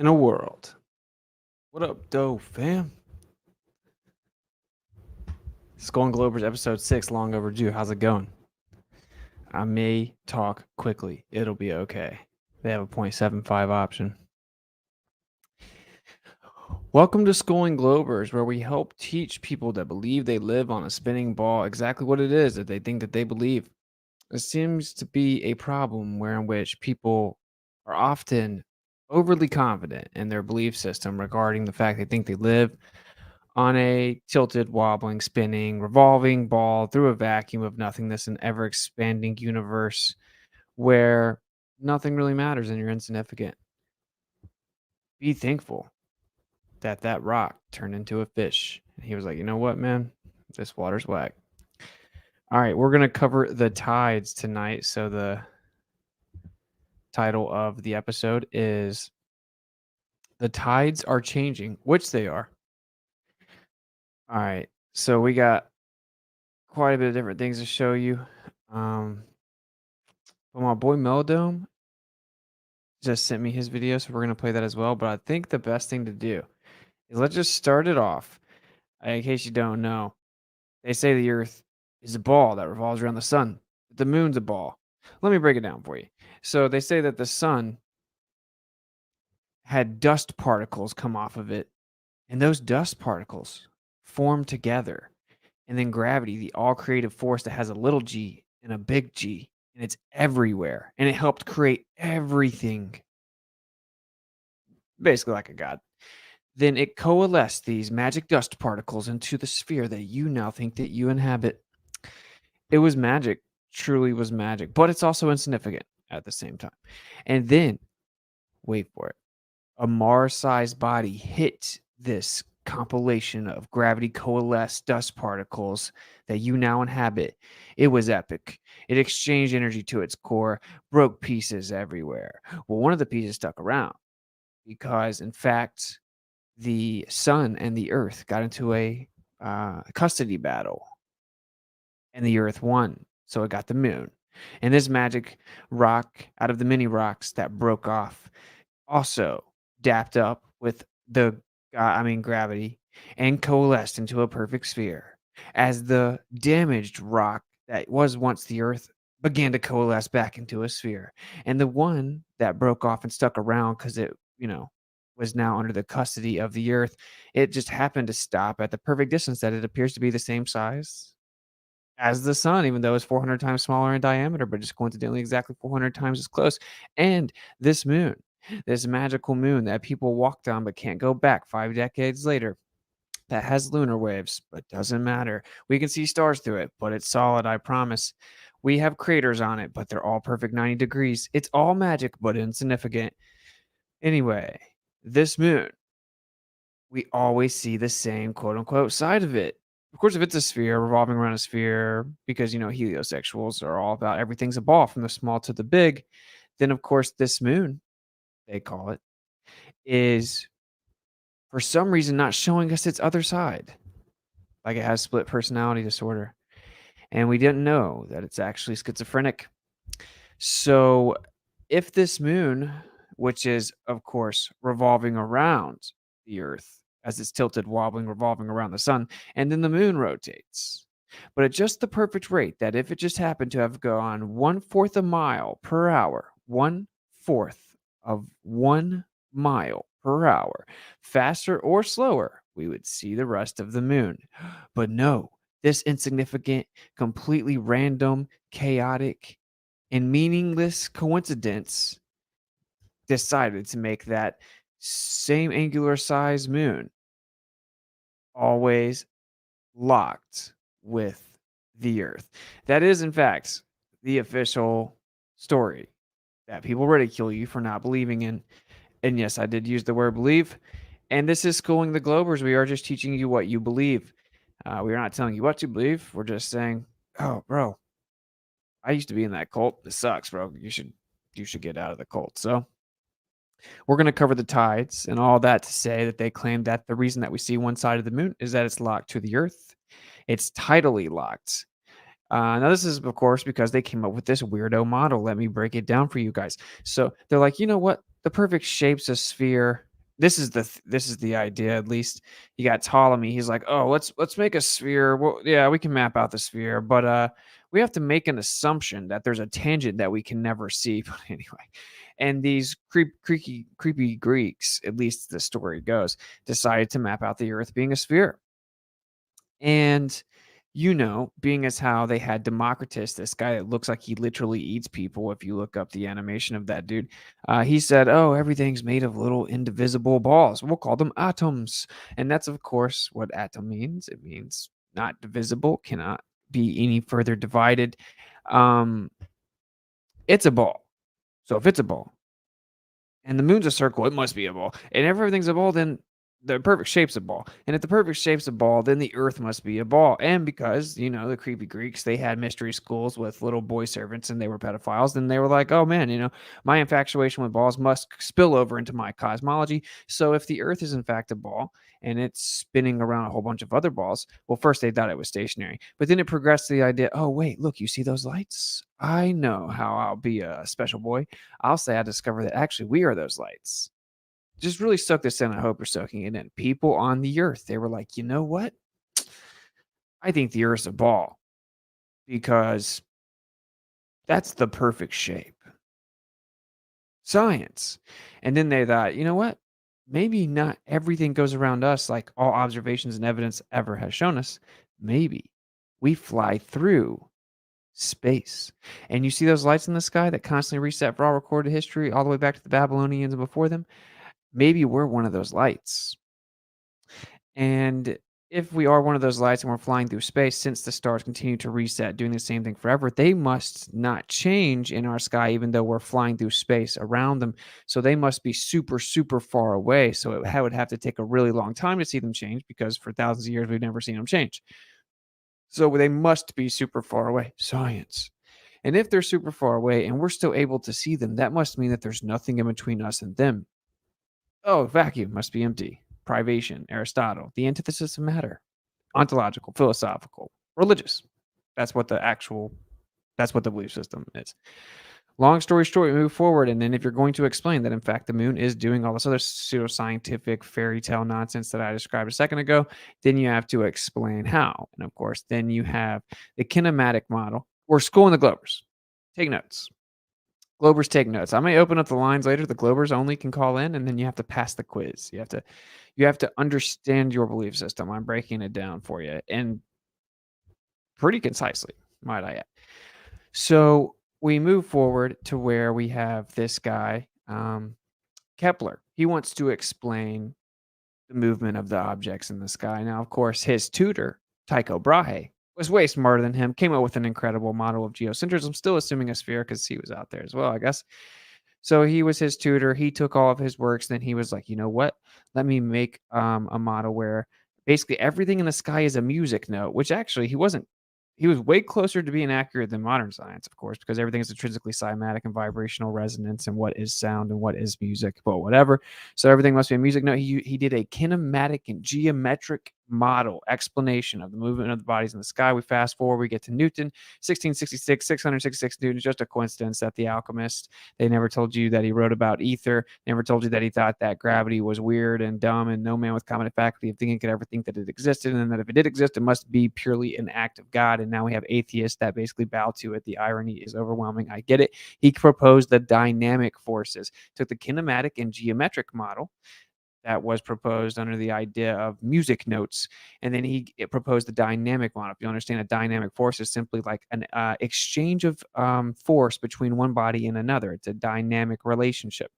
in a world. What up, doe fam? Skull and Globers episode 6, long overdue. How's it going? I may talk quickly. It'll be okay. They have a 0.75 option. Welcome to Skull and Globers, where we help teach people that believe they live on a spinning ball exactly what it is that they think that they believe. It seems to be a problem in which people are often overly confident in their belief system regarding the fact they think they live on a tilted, wobbling, spinning, revolving ball through a vacuum of nothingness, an ever expanding universe where nothing really matters and you're insignificant. Be thankful that that rock turned into a fish. And he was like, you know what, man? This water's whack. All right, we're going to cover the tides tonight. So the title of the episode is The Tides Are Changing, which they are. All right, so we got quite a bit of different things to show you. But my boy Meldome just sent me his video, so we're gonna play that as well. But I think the best thing to do is let's just start it off. In case you don't know, they say the Earth is a ball that revolves around the sun. The moon's a ball. Let me break it down for you. So they say that the sun had dust particles come off of it, and those dust particles form together. And then gravity, the all creative force that has a little g and a big G, and it's everywhere. And it helped create everything, basically like a god. Then it coalesced these magic dust particles into the sphere that you now think that you inhabit. It was magic, truly was magic, but it's also insignificant at the same time. And then, wait for it, a Mars-sized body hit this compilation of gravity coalesced dust particles that you now inhabit. It was epic. It exchanged energy to its core, broke pieces everywhere. Well, one of the pieces stuck around because, in fact, the sun and the earth got into a custody battle, and the earth won. So it got the moon. And this magic rock out of the mini rocks that broke off also dapped up with the gravity and coalesced into a perfect sphere as the damaged rock that was once the earth began to coalesce back into a sphere. And the one that broke off and stuck around because it, was now under the custody of the earth, it just happened to stop at the perfect distance that it appears to be the same size as the sun, even though it's 400 times smaller in diameter, but just coincidentally exactly 400 times as close. And this moon, this magical moon that people walked on but can't go back 5 decades later, that has lunar waves, but doesn't matter. We can see stars through it, but it's solid, I promise. We have craters on it, but they're all perfect 90 degrees. It's all magic, but insignificant. Anyway, this moon, we always see the same quote unquote side of it. Of course, if it's a sphere revolving around a sphere, because heliosexuals are all about everything's a ball from the small to the big, then of course this moon, they call it, is for some reason not showing us its other side. Like it has split personality disorder. And we didn't know that it's actually schizophrenic. So if this moon, which is of course revolving around the earth as it's tilted, wobbling, revolving around the sun, and then the moon rotates, but at just the perfect rate that if it just happened to have gone 1/4 a mile per hour, 1/4 of 1 mile per hour, faster or slower, we would see the rest of the moon. But no, this insignificant, completely random, chaotic, and meaningless coincidence decided to make that same angular size moon always locked with the earth. That is, in fact, the official story that people ridicule you for not believing in. And yes, I did use the word believe. And this is schooling the Globers. We are just teaching you what you believe. We are not telling you what to believe. We're just saying, oh, bro, I used to be in that cult. This sucks, bro. You should get out of the cult. So we're going to cover the tides and all that to say that they claim that the reason that we see one side of the moon is that it's locked to the earth. It's tidally locked. Now, this is, of course, because they came up with this weirdo model. Let me break it down for you guys. So they're like, you know what? The perfect shape's a sphere. this is the idea, at least. You got Ptolemy, he's like, "Oh, let's make a sphere. Well, yeah, we can map out the sphere, but, we have to make an assumption that there's a tangent that we can never see." But anyway, and these creepy Greeks, at least the story goes, decided to map out the Earth being a sphere. And, being as how they had Democritus, this guy that looks like he literally eats people, if you look up the animation of that dude, he said, "Oh, everything's made of little indivisible balls. We'll call them atoms." And that's, of course, what atom means. It means not divisible, cannot be any further divided. Um, it's a ball. So if it's a ball, and the moon's a circle, it must be a ball. And if everything's a ball, then the perfect shape's a ball. And if the perfect shape's a ball, then the earth must be a ball. And because, the creepy Greeks, they had mystery schools with little boy servants and they were pedophiles, then they were like, oh man, my infatuation with balls must spill over into my cosmology. So if the earth is in fact a ball and it's spinning around a whole bunch of other balls, well, first they thought it was stationary, but then it progressed to the idea, oh, wait, look, you see those lights? I know how I'll be a special boy. I'll say I discovered that actually we are those lights. Just really soak this in. I hope you're soaking it in. People on the earth, they were like, you know what? I think the earth's a ball because that's the perfect shape. Science. And then they thought, you know what? Maybe not everything goes around us like all observations and evidence ever has shown us. Maybe we fly through space. And you see those lights in the sky that constantly reset for all recorded history, all the way back to the Babylonians and before them? Maybe we're one of those lights. And if we are one of those lights and we're flying through space, since the stars continue to reset, doing the same thing forever, they must not change in our sky, even though we're flying through space around them. So they must be super, super far away. So would have to take a really long time to see them change because for thousands of years, we've never seen them change. So they must be super far away. Science. And if they're super far away and we're still able to see them, that must mean that there's nothing in between us and them. Oh, vacuum must be empty. Privation, Aristotle, the antithesis of matter. Ontological, philosophical, religious. That's what that's what the belief system is. Long story short, we move forward, and then if you're going to explain that in fact the moon is doing all this other pseudoscientific fairy tale nonsense that I described a second ago, then you have to explain how. And of course, then you have the kinematic model. We're schooling the Globers. Take notes. Globers take notes. I may open up the lines later. The Globers only can call in, and then you have to pass the quiz. You have to understand your belief system. I'm breaking it down for you, and pretty concisely, might I add. So we move forward to where we have this guy, Kepler. He wants to explain the movement of the objects in the sky. Now, of course, his tutor, Tycho Brahe, was way smarter than him, came up with an incredible model of geocentrism, still assuming a sphere because he was out there as well, I guess. So he was his tutor. He took all of his works. Then he was like, you know what? Let me make a model where basically everything in the sky is a music note, which actually he wasn't. He was way closer to being accurate than modern science, of course, because everything is intrinsically cymatic and vibrational resonance and what is sound and what is music, but whatever. So everything must be a music note. He did a kinematic and geometric model explanation of the movement of the bodies in the sky. We fast forward, we get to Newton, 1666, 666 newtons. Just a coincidence that the alchemist, they never told you that he wrote about ether, never told you that he thought that gravity was weird and dumb and no man with common faculty of thinking could ever think that it existed, and that if it did exist, it must be purely an act of God. And now we have atheists that basically bow to it. The irony is overwhelming. I get it. He proposed the dynamic forces, took the kinematic and geometric model that was proposed under the idea of music notes. And then it proposed the dynamic model. If you understand, a dynamic force is simply like an exchange of force between one body and another. It's a dynamic relationship.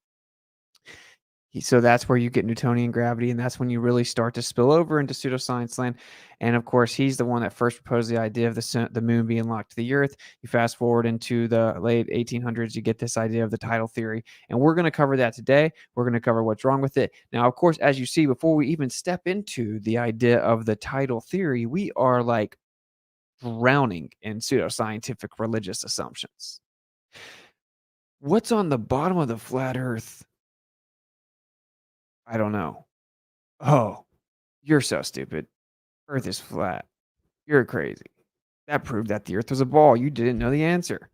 So that's where you get Newtonian gravity, and that's when you really start to spill over into pseudoscience land. And of course, he's the one that first proposed the idea of the moon being locked to the Earth. You fast forward into the late 1800s, you get this idea of the tidal theory, and we're going to cover that today. We're going to cover what's wrong with it. Now, of course, as you see, before we even step into the idea of the tidal theory, we are like drowning in pseudoscientific religious assumptions. What's on the bottom of the flat Earth? I don't know. Oh, you're so stupid. Earth is flat. You're crazy. That proved that the Earth was a ball. You didn't know the answer.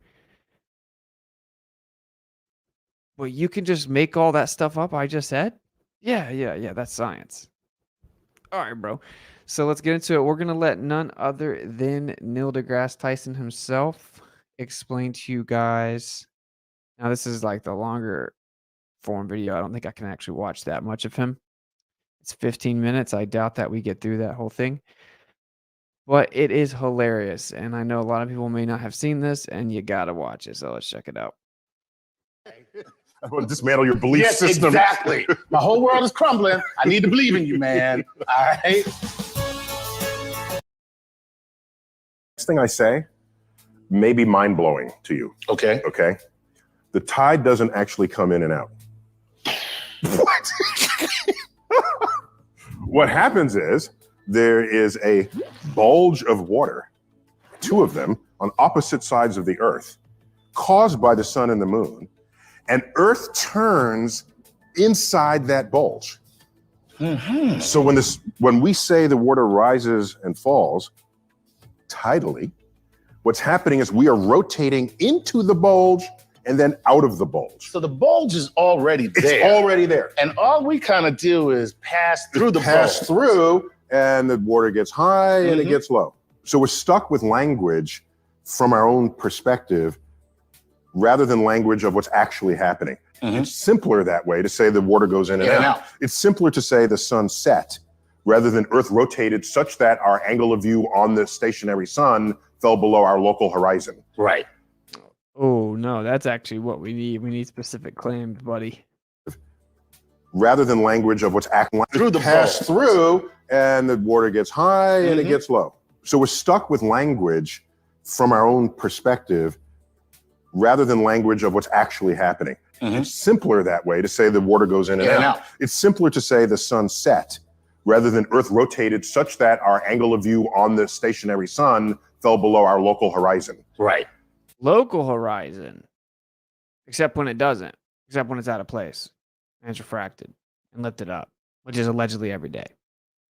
But you can just make all that stuff up I just said? Yeah. That's science. All right, bro. So let's get into it. We're gonna let none other than Neil deGrasse Tyson himself explain to you guys. Now, this is like the longer form video. I don't think I can actually watch that much of him. It's 15 minutes. I doubt that we get through that whole thing. But it is hilarious, and I know a lot of people may not have seen this, and you gotta watch it. So let's check it out. I want to dismantle your belief system. Exactly. My whole world is crumbling. I need to believe in you, man. All right. Next thing I say may be mind-blowing to you. Okay. Okay? The tide doesn't actually come in and out. What? What happens is there is a bulge of water, two of them, on opposite sides of the Earth, caused by the sun and the moon, and Earth turns inside that bulge. Mm-hmm. So when we say the water rises and falls tidally, what's happening is we are rotating into the bulge and then out of the bulge. So the bulge is already there. It's already there. And all we kind of do is pass through the Pass bulge. through, and the water gets high and it gets low. So we're stuck with language from our own perspective rather than language of what's actually happening. It's simpler that way to say the water goes in and out. It's simpler to say the sun set rather than Earth rotated such that our angle of view on the stationary sun fell below our local horizon. Right. Oh no, that's actually what we need. We need specific claims, buddy. Rather than language of what's actually Through the pass bulge. through, and the water gets high and it gets low. So we're stuck with language from our own perspective rather than language of what's actually happening. It's simpler that way to say the water goes in and out. It's simpler to say the sun set rather than Earth rotated such that our angle of view on the stationary sun fell below our local horizon. Right. Local horizon. Except when it doesn't. Except when it's out of place. And it's refracted and lifted up, which is allegedly every day.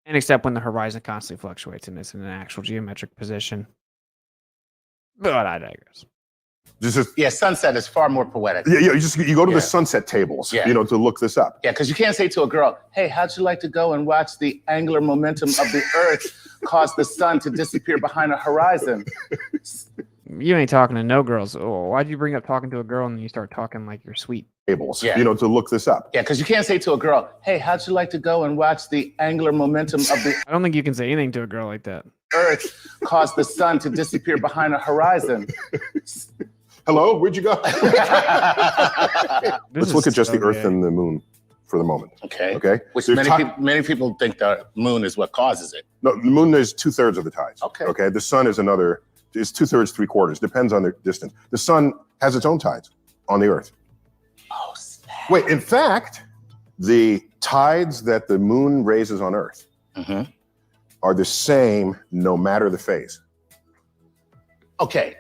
And except when the horizon constantly fluctuates and it's in an actual geometric position. But I digress. Yeah, sunset is far more poetic. Yeah, you go to the sunset tables, Yeah. to look this up. Yeah, because you can't say to a girl, hey, how'd you like to go and watch the angular momentum of the Earth cause the sun to disappear behind a horizon? You ain't talking to no girls. Oh, why'd you bring up talking to a girl and then you start talking like you're sweet? Tables, Yeah. to look this up. Yeah, because you can't say to a girl, hey, how'd you like to go and watch the angular momentum of the I don't think you can say anything to a girl like that. Earth cause the sun to disappear behind a horizon? Hello, where'd you go? This Let's is look at just so the Earth gay. and the moon for the moment. Okay. Okay. Which There's many people think the moon is what causes it. No, the moon is 2/3 of the tides. Okay. Okay. The sun is another. It's 2/3, 3/4. Depends on the distance. The sun has its own tides on the Earth. Oh, snap. Wait, in fact, the tides that the moon raises on Earth are the same no matter the phase. Okay.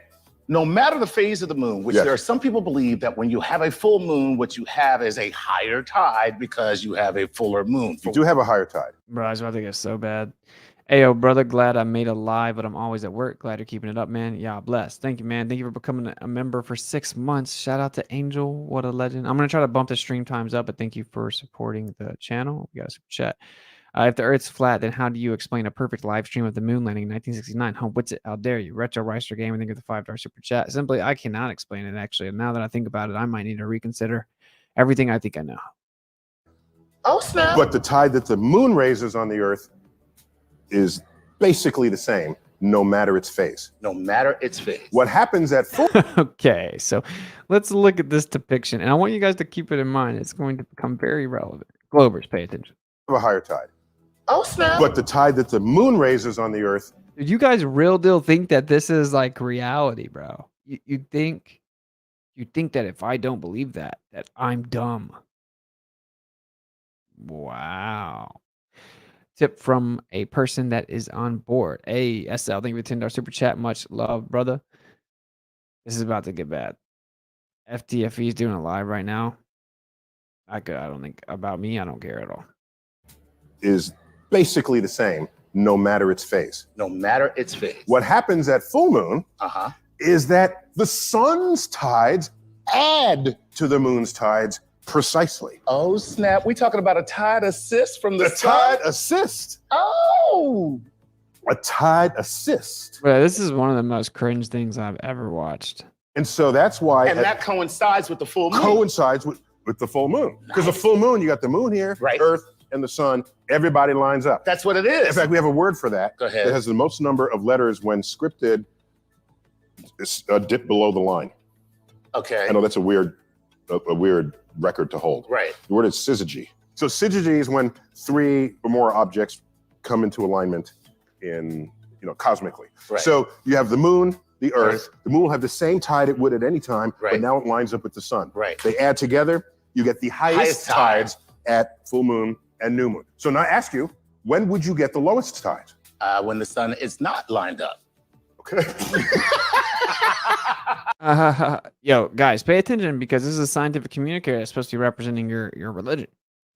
No matter the phase of the moon, which Yes. there are some people believe that when you have a full moon, what you have is a higher tide because you have a fuller moon. You do have a higher tide. Bro, I was about to get so bad. Ayo, brother, glad I made a live, but I'm always at work. Glad you're keeping it up, man. Yeah, blessed. Thank you, man. Thank you for becoming a member for 6 months. Shout out to Angel. What a legend. I'm going to try to bump the stream times up, but thank you for supporting the channel. We got a super chat. If the Earth's flat, then how do you explain a perfect live stream of the moon landing in 1969? Huh, what's it? How dare you? Retro Reister Game, I think of the $5 super chat. Simply, I cannot explain it, actually. And now that I think about it, I might need to reconsider everything I think I know. Oh, snap. But the tide that the moon raises on the Earth is basically the same no matter its phase. No matter its phase. What happens at full Okay, so let's look at this depiction. And I want you guys to keep it in mind. It's going to become very relevant. Globers, pay attention. of a higher tide. Oh, snap. But the tide that the moon raises on the Earth, Did you guys real deal think that this is like reality, bro? You think that if I don't believe that I'm dumb. Wow. Tip from a person that is on board. Hey, SL, thank you for $10 super chat. Much love, brother. This is about to get bad. FTFE is doing a live right now. I don't think about me. I don't care at all. is basically the same no matter its phase. No matter its phase. What happens at full moon is that the sun's tides add to the moon's tides Precisely. Oh, snap. We talking about a tide assist from the A sun? tide assist. Oh. A tide assist. Bro, this is one of the most cringe things I've ever watched. And so that's why And that coincides with the full moon. coincides with the full moon. Because the full moon, you got the moon here, Right. Earth, and the sun. Everybody lines up. That's what it is. In fact, we have a word for that. Go ahead. It has the most number of letters when scripted. It's a dip below the line. Okay. I know that's a weird record to hold. Right. The word is syzygy. So syzygy is when three or more objects come into alignment in, cosmically. Right. So you have the moon, the Earth. The moon will have the same tide it would at any time, Right. but now it lines up with the sun. Right. They add together, you get the highest tide. tides at full moon and new moon. So now I ask you, when would you get the lowest tide? When the sun is not lined up. Okay. Yo, guys, pay attention because this is a scientific communicator that's supposed to be representing your religion,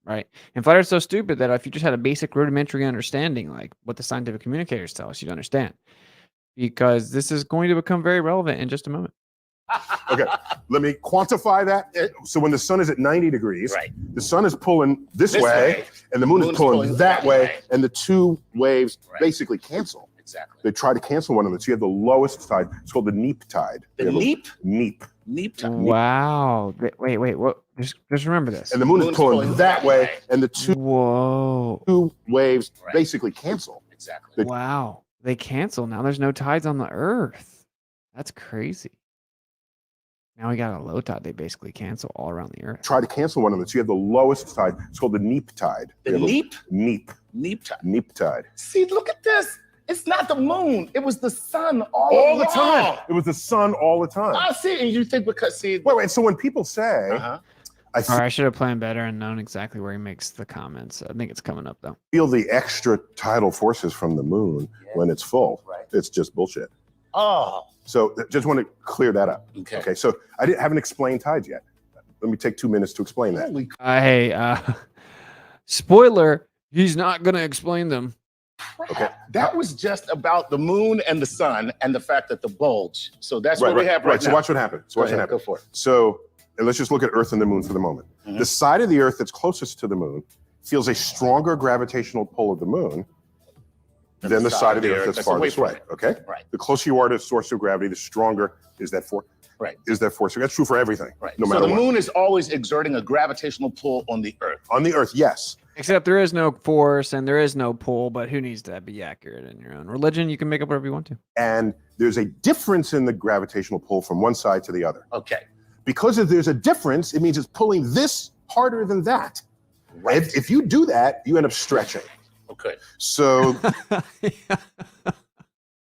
right? And flat Earth's so stupid that if you just had a basic rudimentary understanding, like what the scientific communicators tell us, you'd understand. Because this is going to become very relevant in just a moment. Okay. Let me quantify that. So when the sun is at 90 degrees, Right. the sun is pulling this This way, way. and the moon Moon's is pulling pulling that that way, way. and the two waves Right. basically cancel. Exactly. They try to cancel one another. So you have the lowest tide. It's called the neap tide. The You have a- neap? Neap. Neap tide. Wow. Wait. What? Just remember this. And the moon is Moon's pulling pulling that that way, way. and the two Whoa. waves Right. basically cancel. Exactly. Wow. They cancel. Now there's no tides on the Earth. That's crazy. Now we got a low tide. They basically cancel all around the Earth. Try to cancel one another. So you have the lowest tide. It's called the neap tide. The You have a- neap? Neap. Neap tide. Neap tide. See, look at this. It's not the moon. It was the sun All the along. time. It was the sun all the time. I see. And you think because, see. Wait. So when people say, Uh-huh. I All right, I should have planned better and known exactly where he makes the comments. I think it's coming up though. feel the extra tidal forces from the moon Yeah. when it's full, Right. it's just bullshit. Oh, So just want to clear that up. okay. Okay. So haven't explained tides yet. Let me take 2 minutes to explain that. Holy Hey, spoiler, he's not going to explain them. crap. Okay. That was just about the moon and the sun and the fact that the bulge. So that's Right. what we have right, So now. watch what happens. Go ahead, go for it. So and let's just look at Earth and the moon for the moment. Mhm. The side of the Earth that's closest to the moon feels a stronger gravitational pull of the moon than the side of the Earth that's farthest away away. from Okay. Right. The closer you are to the source of gravity, the stronger is that force. Right. Is that force? That's true for everything. Right. No so matter the what. moon is always exerting a gravitational pull on the Earth. On the Earth, yes. Except there is no force and there is no pull, but who needs to be accurate in your own religion? You can make up whatever you want to. And there's a difference in the gravitational pull from one side to the other. Okay. Because if there's a difference, it means it's pulling this harder than that. Right. If you do that, you end up stretching. Okay. So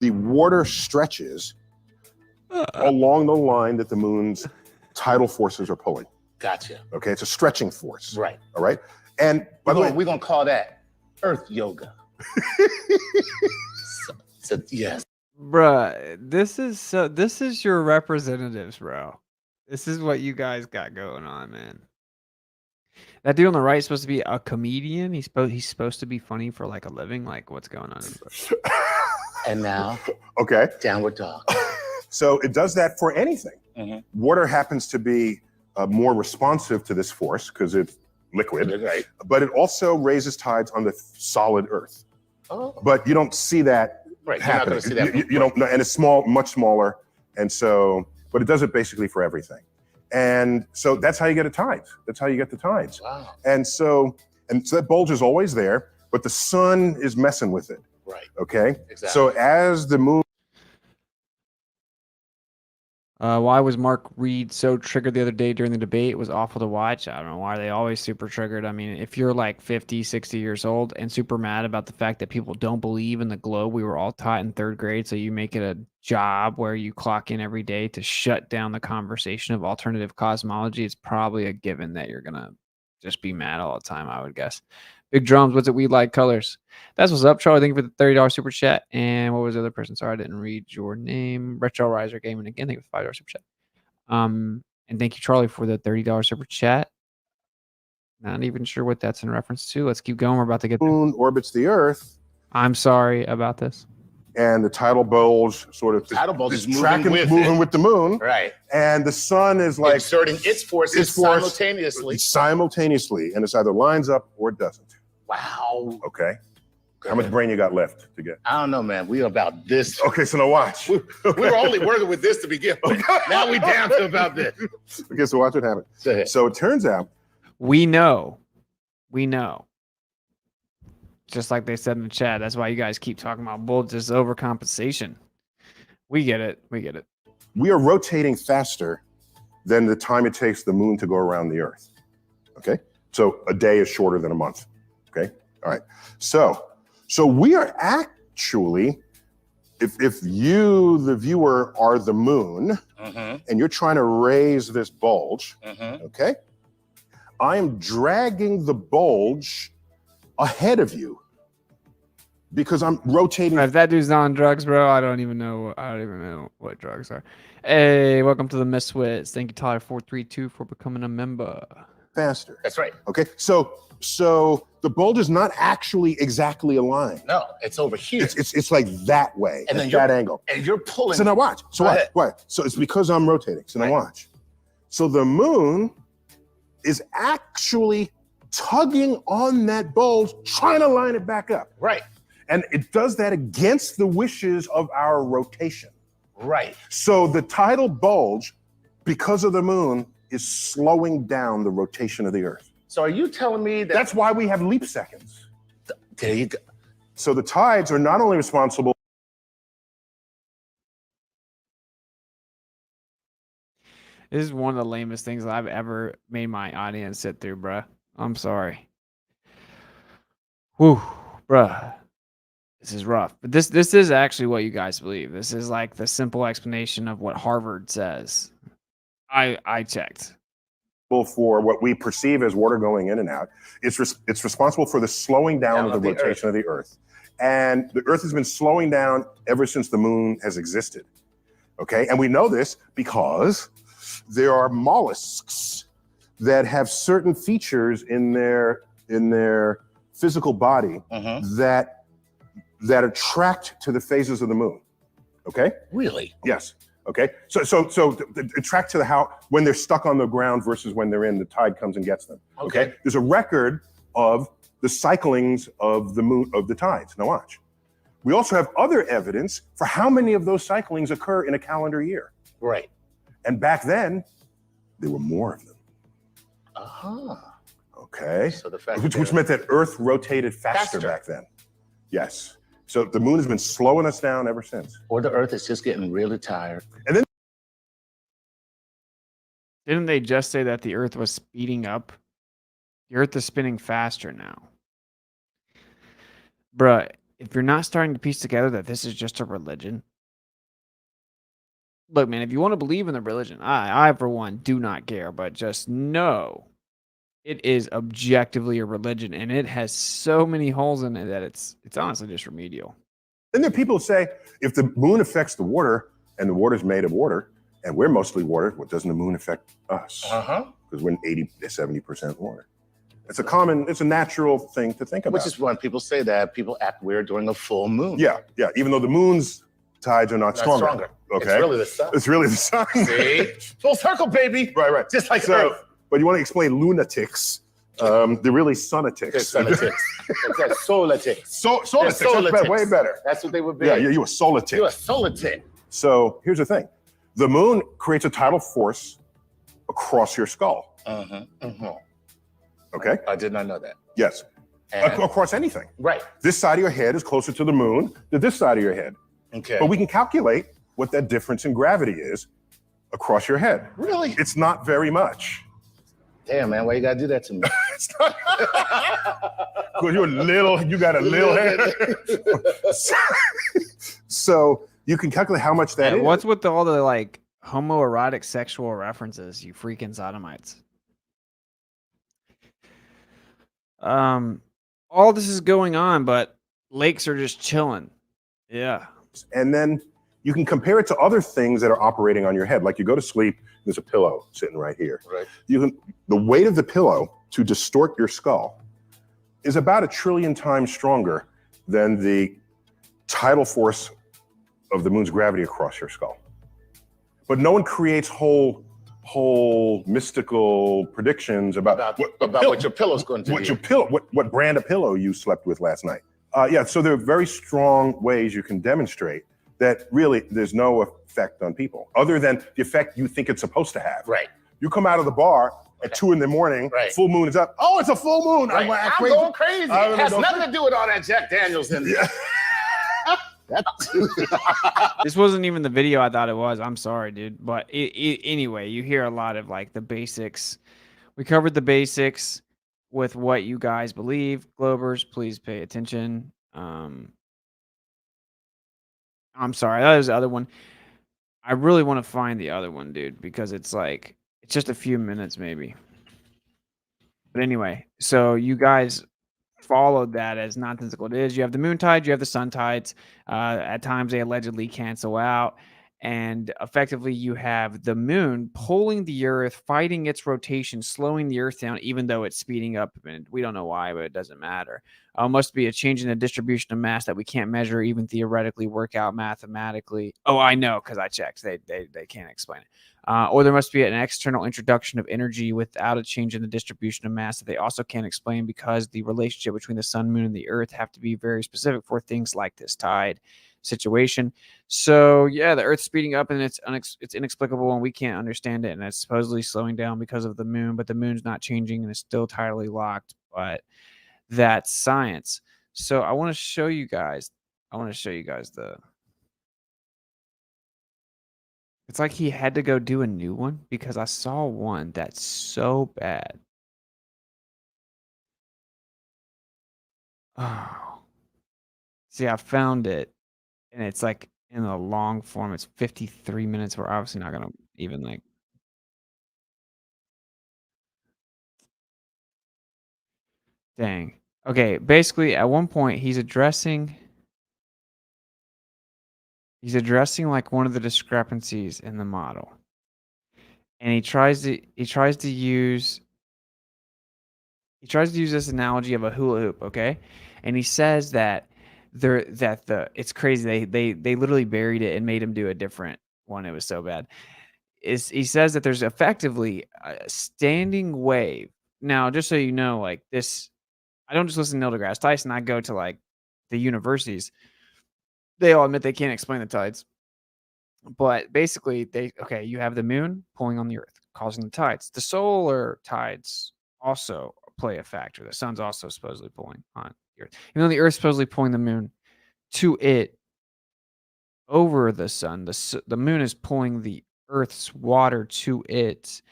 the water stretches along the line that the moon's tidal forces are pulling. Gotcha. Okay, it's a stretching force. Right. All right. And by the way, We're gonna call that Earth yoga. so yes. Bruh, this is your representatives, bro. This is what you guys got going on, man. That dude on the right is supposed to be a comedian. He's supposed to be funny for like a living. Like, what's going on? And now okay. downward dog. So it does that for anything. Mhm. Water happens to be more responsive to this force because it's liquid, Right. but it also raises tides on the solid Earth. Oh. But you don't see that Right. You're not happening. gonna see that. You don't know, and it's small, much smaller, and so, but it does it basically for everything. And so that's how you get a tide. That's how you get the tides. Wow. And so that bulge is always there, but the sun is messing with it. Right. Okay. Exactly. So as the moon. Why was Mark Reed so triggered the other day during the debate? It was awful to watch. I don't know. Why are they always super triggered? I mean, if you're like 50, 60 years old and super mad about the fact that people don't believe in the globe we were all taught in third grade, so you make it a job where you clock in every day to shut down the conversation of alternative cosmology, it's probably a given that you're going to just be mad all the time, I would guess. Big Drums, what's it? We like colors. That's what's up, Charlie. Thank you for the $30 super chat. And what was the other person? Sorry, I didn't read your name. Retro Riser Gaming again. Thank you for the $5 super chat. And thank you, Charlie, for the $30 super chat. Not even sure what that's in reference to. Let's keep going. We're about to get there. Moon orbits the Earth, I'm sorry about this. and the tidal bulge sort of Tidal bulge is moving with the moon, right? And the sun is like exerting its forces simultaneously, and it's either lines up or it doesn't. Wow. Okay. How much brain you got left to get? I don't know, man. We are about this. Okay, so now watch. We were only working with this to begin with. Now we down to about this. Okay, so watch what happens. So it turns out we know. Just like they said in the chat, that's why you guys keep talking about bulges overcompensation. We get it. We are rotating faster than the time it takes the moon to go around the Earth. Okay, so a day is shorter than a month. Okay, all right. So we are actually, if you, the viewer, are the moon, and you're trying to raise this bulge, okay, I am dragging the bulge ahead of you because I'm rotating. If that dude's on drugs, bro, I don't even know what drugs are. Hey, welcome to the Misfits. Thank you, Tyler432, for becoming a member. Faster. That's right. Okay, so the bulge is not actually exactly aligned. No, it's over here. It's like that way, and then that angle. And you're pulling. So now watch. So watch. So it's because I'm rotating. So now watch. So the moon is actually tugging on that bulge, trying to line it back up. Right. And it does that against the wishes of our rotation. Right. So the tidal bulge, because of the moon, is slowing down the rotation of the Earth. So are you telling me that? That's why we have leap seconds. There you go. So the tides are not only responsible. This is one of the lamest things I've ever made my audience sit through, bruh. I'm sorry. Whew, bruh. This is rough. But this is actually what you guys believe. This is like the simple explanation of what Harvard says. I checked. For what we perceive as water going in and out. It's responsible for the slowing down of the rotation of the Earth. And the Earth has been slowing down ever since the moon has existed. Okay, and we know this because there are mollusks that have certain features in their physical body that attract to the phases of the moon. Okay? Really? Yes. Okay, so attract to when they're stuck on the ground versus when they're in, the tide comes and gets them. Okay, there's a record of the cyclings of the moon, of the tides. Now watch. We also have other evidence for how many of those cyclings occur in a calendar year. Right. And back then, there were more of them. Okay. So the fact which meant that Earth rotated faster back then. Yes. So the moon has been slowing us down ever since. Or the Earth is just getting really tired. And then didn't they just say that the Earth was speeding up? The Earth is spinning faster now. Bruh, if you're not starting to piece together that this is just a religion. Look, man, if you want to believe in the religion, I for one, do not care. But just know it is objectively a religion, and it has so many holes in it that it's honestly just remedial. Then there are people who say, if the moon affects the water, and the water's made of water, and we're mostly water, what doesn't the moon affect us? Because we're 80 to 70% water. It's a natural thing to think about. Which is when people say that people act weird during a full moon. Yeah. Even though the moon's tides are not stronger. Okay. It's really the sun. It's really the sun. See? Full circle, baby. Right. Just like Earth. But you want to explain lunatics. They're really sunatics. They're sunatics. It's solatics. Solatics. That's way better. That's what they would be. Yeah, you're a solatic. You're a solatic. So here's the thing. The moon creates a tidal force across your skull. Okay? I did not know that. Yes. Across anything. Right. This side of your head is closer to the moon than this side of your head. Okay. But we can calculate what that difference in gravity is across your head. Really? It's not very much. Damn, man, why you gotta do that to me? It's not. Because you got a little head. So you can calculate how much that is. What's with all the like homoerotic sexual references, you freaking sodomites? All this is going on, but lakes are just chilling. Yeah. And then you can compare it to other things that are operating on your head. Like you go to sleep, there's a pillow sitting right here. Right. The weight of the pillow to distort your skull is about 1 trillion times stronger than the tidal force of the moon's gravity across your skull. But no one creates whole mystical predictions about what your pillow's going to do. What brand of pillow you slept with last night. So there are very strong ways you can demonstrate that really there's no effect on people other than the effect you think it's supposed to have. Right. You come out of the bar at 2 a.m, right. Full moon is up. Oh, it's a full moon. Right. I'm going crazy. It has nothing to do with all that Jack Daniels in there. This wasn't even the video I thought it was. I'm sorry, dude. But anyway, you hear a lot of like the basics. We covered the basics with what you guys believe. Globers, please pay attention. I'm sorry. That was the other one. I really want to find the other one, dude, because it's like, it's just a few minutes maybe. But anyway, so you guys followed that as nonsensical it is. You have the moon tides, you have the sun tides. At times they allegedly cancel out. And effectively you have the moon pulling the earth, fighting its rotation, slowing the earth down, even though it's speeding up. And we don't know why, but it doesn't matter. Must be a change in the distribution of mass that we can't measure, even theoretically work out mathematically. Oh, I know, because I checked. They can't explain it. Or there must be an external introduction of energy without a change in the distribution of mass that they also can't explain, because the relationship between the sun, moon, and the earth have to be very specific for things like this tide situation. So yeah, the earth's speeding up and it's inexplicable and we can't understand it, and it's supposedly slowing down because of the moon, but the moon's not changing and it's still tidally locked. But that's science. So I want to show you guys the, it's like he had to go do a new one because I saw one that's so bad. Oh, see, I found it, and it's like in a long form. It's 53 minutes. We're obviously not gonna even like. Dang. Okay, basically, at one point, he's addressing like one of the discrepancies in the model, and he tries to use this analogy of a hula hoop, okay? And he says that it's crazy. They literally buried it and made him do a different one. It was so bad. He says that there's effectively a standing wave. Now, just so you know, like this, I don't just listen to Neil deGrasse Tyson. I go to like the universities. They all admit they can't explain the tides. But basically, you have the moon pulling on the earth, causing the tides. The solar tides also play a factor. The sun's also supposedly pulling on the earth. Even though the earth's supposedly pulling the moon to it over the sun, the moon is pulling the earth's water to it.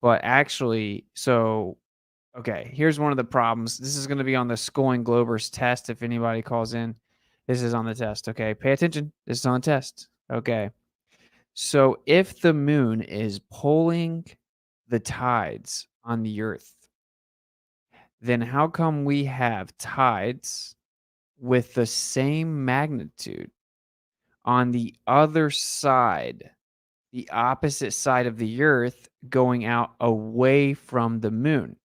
But actually, here's one of the problems. This is going to be on the Scoring Globers test if anybody calls in. This is on the test, okay? Pay attention. This is on the test, okay? So if the moon is pulling the tides on the earth, then how come we have tides with the same magnitude on the other side, the opposite side of the earth, going out away from the moon?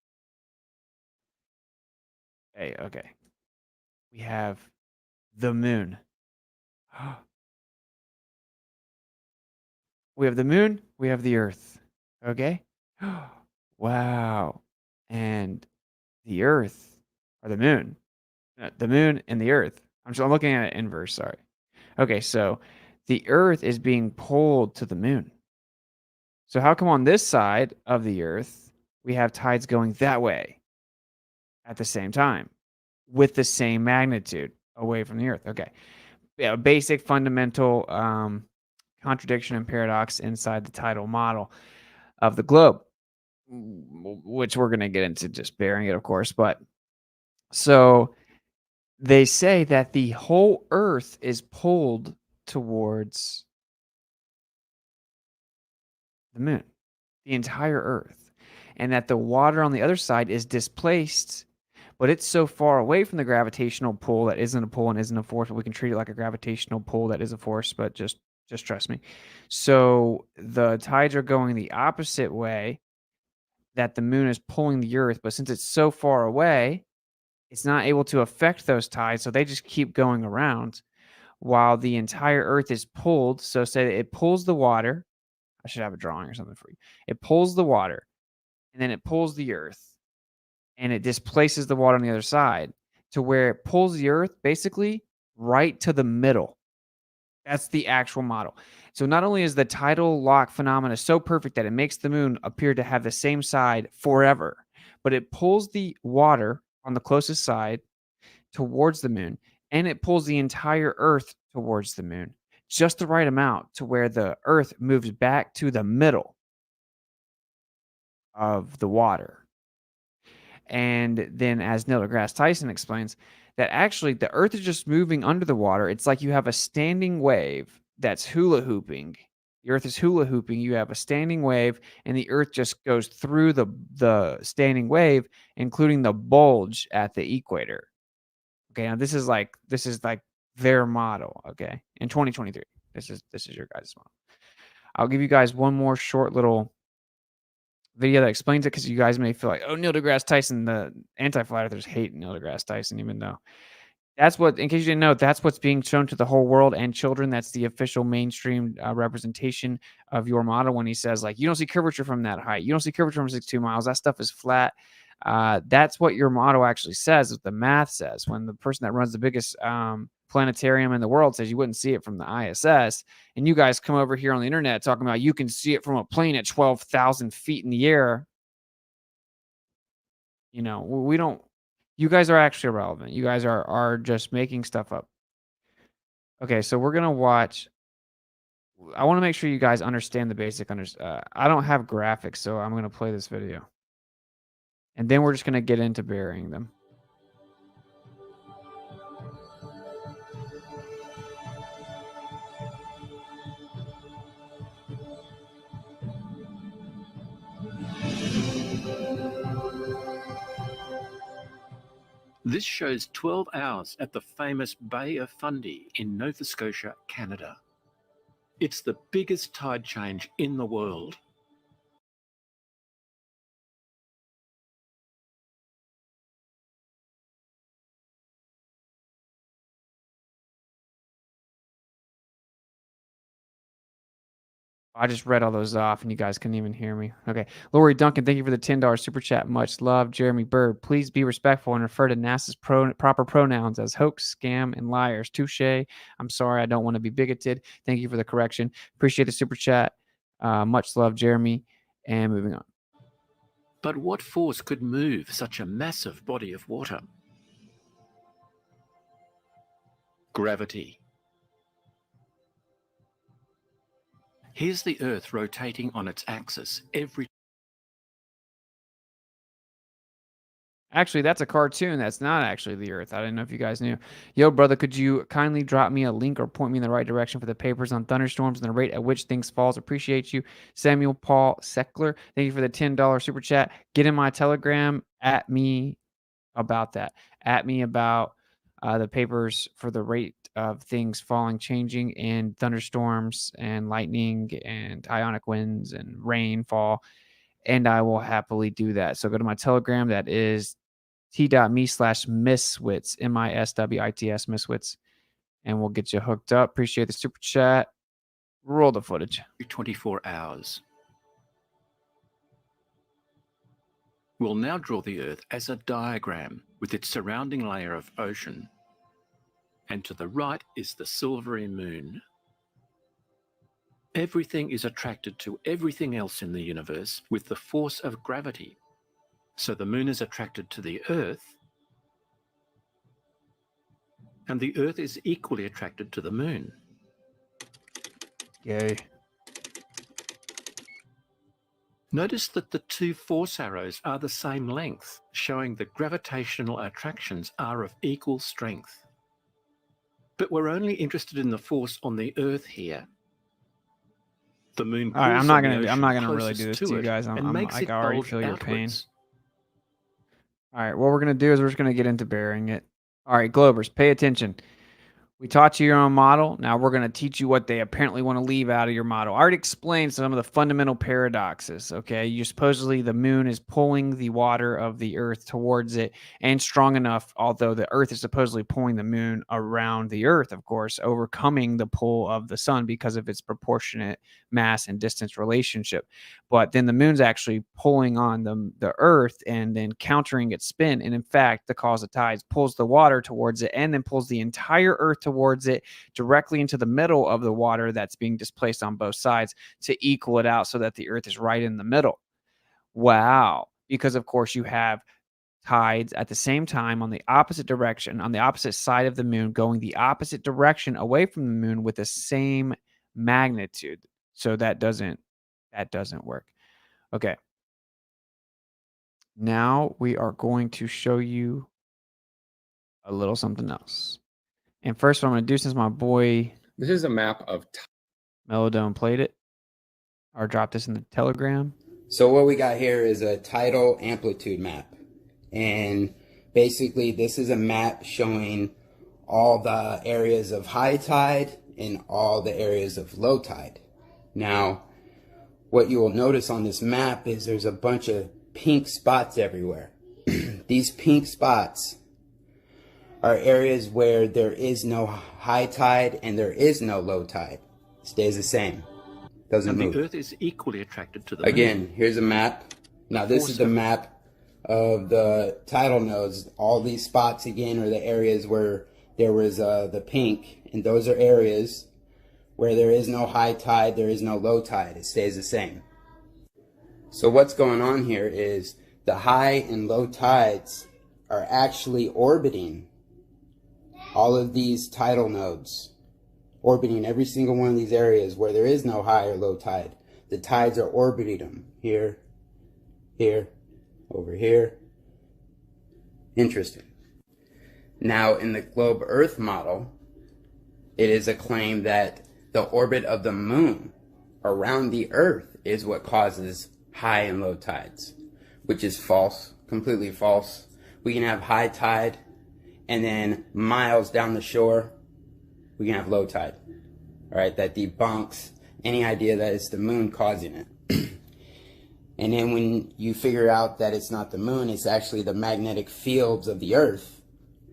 Okay. We have the moon. We have the moon, we have the earth. Okay? Wow. And the earth, or the moon and the earth. I'm looking at it inverse, sorry. Okay, so the earth is being pulled to the moon. So how come on this side of the earth, we have tides going that way at the same time with the same magnitude away from the earth? Okay. Yeah, basic fundamental contradiction and paradox inside the tidal model of the globe, which we're going to get into just bearing it, of course. But so they say that the whole earth is pulled towards the moon, the entire earth, and that the water on the other side is displaced, but it's so far away from the gravitational pull that isn't a pull and isn't a force, but we can treat it like a gravitational pull that is a force, but just trust me. So the tides are going the opposite way, that the moon is pulling the earth, but since it's so far away, it's not able to affect those tides, so they just keep going around. while the entire Earth is pulled. So say it pulls the water. I should have a drawing or something for you. It pulls the water, and then it pulls the Earth, and it displaces the water on the other side to where it pulls the Earth basically right to the middle. That's the actual model. So not only is the tidal lock phenomena so perfect that it makes the moon appear to have the same side forever, but it pulls the water on the closest side towards the moon, and it pulls the entire Earth towards the moon, just the right amount to where the Earth moves back to the middle of the water. And then, as Neil deGrasse Tyson explains, that actually the Earth is just moving under the water. It's like you have a standing wave that's hula hooping. The Earth is hula hooping. You have a standing wave, and the Earth just goes through the standing wave, including the bulge at the equator. Okay, now this is like their model. Okay, in 2023, this is your guys' model. I'll give you guys one more short little video that explains it, because you guys may feel like, oh, Neil deGrasse Tyson, the anti-flat earthers hate Neil deGrasse Tyson, even though that's what, in case you didn't know, that's what's being shown to the whole world and children. That's the official mainstream representation of your model when he says, like, you don't see curvature from that height. You don't see curvature from 62 miles. That stuff is flat. That's what your model actually says, what the math says. When the person that runs the biggest planetarium in the world says you wouldn't see it from the ISS, and you guys come over here on the internet talking about you can see it from a plane at 12,000 feet in the air. You know, we don't. You guys are actually irrelevant. You guys are just making stuff up. Okay, so we're gonna watch. I want to make sure you guys understand the basic. I don't have graphics, so I'm gonna play this video, and then we're just gonna get into burying them. This shows 12 hours at the famous Bay of Fundy in Nova Scotia, Canada. It's the biggest tide change in the world. I just read all those off, and you guys couldn't even hear me. Okay. Lori Duncan, thank you for the $10 super chat. Much love. Jeremy Bird, please be respectful and refer to NASA's proper pronouns as hoax, scam, and liars. Touche. I'm sorry. I don't want to be bigoted. Thank you for the correction. Appreciate the super chat. Much love, Jeremy. And moving on. But what force could move such a massive body of water? Gravity. Here's the Earth rotating on its axis every... Actually, that's a cartoon. That's not actually the Earth. I didn't know if you guys knew. Yo, brother, could you kindly drop me a link or point me in the right direction for the papers on thunderstorms and the rate at which things falls? Appreciate you. Samuel Paul Seckler, thank you for the $10 super chat. Get in my Telegram. At me about that. At me about the papers for the rate of things falling, changing, and thunderstorms and lightning and ionic winds and rainfall, and I will happily do that. So go to my Telegram. That is t.me/Miswits, MISWITS, Miswits, and we'll get you hooked up. Appreciate the super chat. Roll the footage. 24 hours. We'll now draw the Earth as a diagram with its surrounding layer of ocean. And to the right is the silvery moon. Everything is attracted to everything else in the universe with the force of gravity. So the moon is attracted to the Earth, and the Earth is equally attracted to the moon. Yay. Notice that the two force arrows are the same length, showing the gravitational attractions are of equal strength. But we're only interested in the force on the Earth here. The moon pulls All right, I'm not gonna really closest do this to you guys. I already feel your pain. outwards. All right, what we're gonna do is we're just gonna get into burying it. All right, Globers, pay attention. We taught you your own model. Now we're going to teach you what they apparently want to leave out of your model. I already explained some of the fundamental paradoxes. Okay. You supposedly the moon is pulling the water of the earth towards it and strong enough, although the earth is supposedly pulling the moon around the earth, of course, overcoming the pull of the sun because of its proportionate mass and distance relationship. But then the moon's actually pulling on the earth and then countering its spin. And in fact, the cause of tides pulls the water towards it and then pulls the entire earth towards it directly into the middle of the water that's being displaced on both sides to equal it out so that the earth is right in the middle. Wow. Because of course you have tides at the same time on the opposite direction, on the opposite side of the moon, going the opposite direction away from the moon with the same magnitude. So that doesn't work. Okay. Now we are going to show you a little something else. And first, what I'm going to do, since my boy This is a map of Melodome played it, or dropped this in the Telegram. So what we got here is a tidal amplitude map. And basically this is a map showing all the areas of high tide and all the areas of low tide. Now, what you will notice on this map is there's a bunch of pink spots everywhere. These pink spots are areas where there is no high tide and there is no low tide. It stays the same. Doesn't And move. the Earth is equally attracted to the moon. Again, here's a map. Now this is the map of the tidal nodes. All these spots again are the areas where there was the pink, and those are areas where there is no high tide, there is no low tide. It stays the same. So what's going on here is the high and low tides are actually orbiting all of these tidal nodes, orbiting every single one of these areas where there is no high or low tide. The tides are orbiting them here, here, over here. Interesting. Now, in the globe Earth model, it is a claim that the orbit of the moon around the Earth is what causes high and low tides, which is false, completely false. We can have high tide, and then miles down the shore, we can have low tide. All right, that debunks any idea that it's the moon causing it. And then when you figure out that it's not the moon, it's actually the magnetic fields of the Earth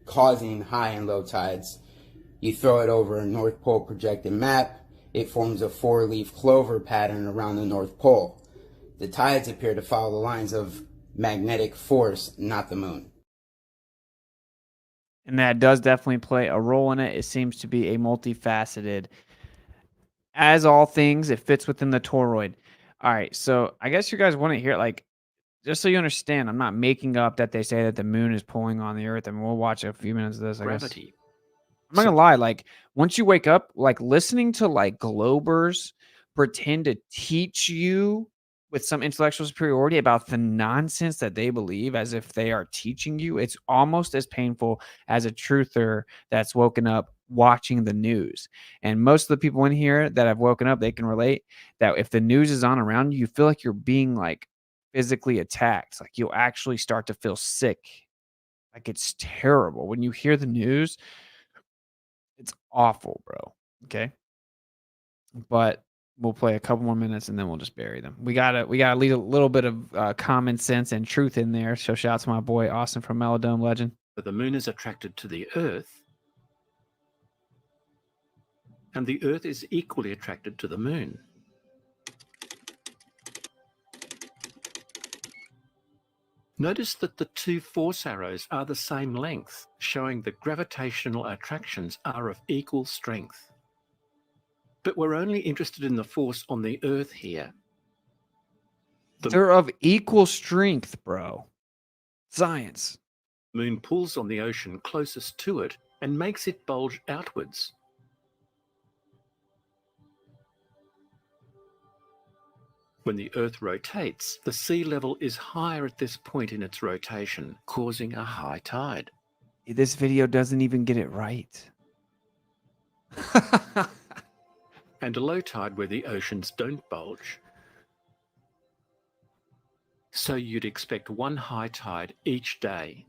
causing high and low tides, you throw it over a North Pole projected map, it forms a four-leaf clover pattern around the North Pole. The tides appear to follow the lines of magnetic force, not the moon. And that does definitely play a role in it. It seems to be a multifaceted. As all things, it fits within the toroid. All right, so I guess you guys want to hear, like, just so you understand, I'm not making up that they say that the moon is pulling on the Earth. I mean, we'll watch a few minutes of this, I guess. Gravity. I'm not gonna lie, like, once you wake up, like, listening to, like, globers pretend to teach you with some intellectual superiority about the nonsense that they believe as if they are teaching you, it's almost as painful as a truther that's woken up watching the news. And most of the people in here that have woken up, they can relate that if the news is on around you, you feel like you're being, like, physically attacked. Like, you'll actually start to feel sick. Like, it's terrible. When you hear the news, it's awful, bro. Okay. But we'll play a couple more minutes and then we'll just bury them. We gotta leave a little bit of common sense and truth in there. So shout out to my boy Austin from Melodome Legend. But the moon is attracted to the Earth, and the Earth is equally attracted to the moon. Notice that the two force arrows are the same length, showing the gravitational attractions are of equal strength. But we're only interested in the force on the Earth here. They're of equal strength, bro. Science. The moon pulls on the ocean closest to it and makes it bulge outwards. When the Earth rotates, the sea level is higher at this point in its rotation, causing a high tide. This video doesn't even get it right. And a low tide where the oceans don't bulge. So you'd expect one high tide each day.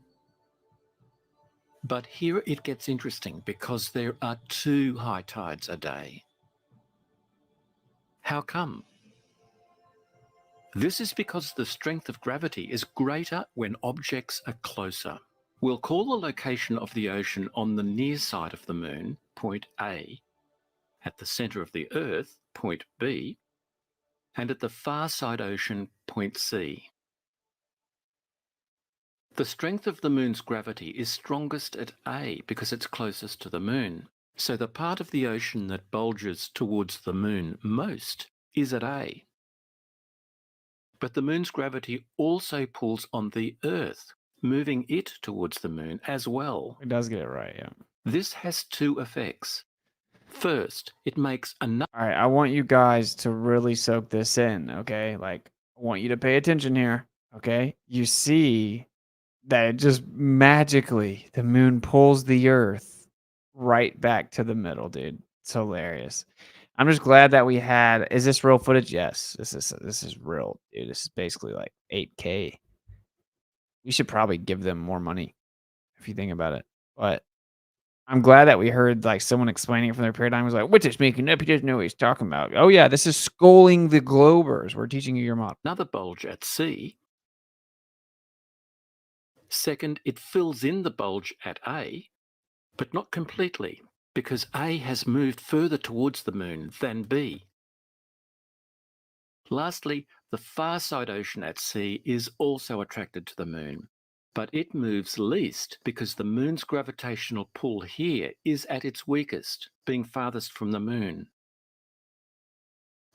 But here it gets interesting because there are 2 high tides a day. How come? This is because the strength of gravity is greater when objects are closer. We'll call the location of the ocean on the near side of the moon, point A, at the centre of the Earth, point B, and at the far side ocean, point C. The strength of the moon's gravity is strongest at A because it's closest to the moon. So the part of the ocean that bulges towards the moon most is at A. But the moon's gravity also pulls on the Earth, moving it towards the moon as well. It does get it right, yeah. This has 2 effects. First, it makes enough. All right, I want you guys to really soak this in, okay? Like, I want you to pay attention here, okay? You see that it just magically, the moon pulls the Earth right back to the middle, dude. It's hilarious. I'm just glad that we had. Is this real footage? Yes, this is real, dude. This is basically like 8K. We should probably give them more money if you think about it. But I'm glad that we heard like someone explaining it from their paradigm. Was like, what's this making up? He doesn't know what he's talking about. Oh yeah, this is sculling the globers. We're teaching you your model. Another bulge at C. Second, it fills in the bulge at A, but not completely, because A has moved further towards the moon than B. Lastly, the far side ocean at C is also attracted to the moon, but it moves least because the moon's gravitational pull here is at its weakest, being farthest from the moon.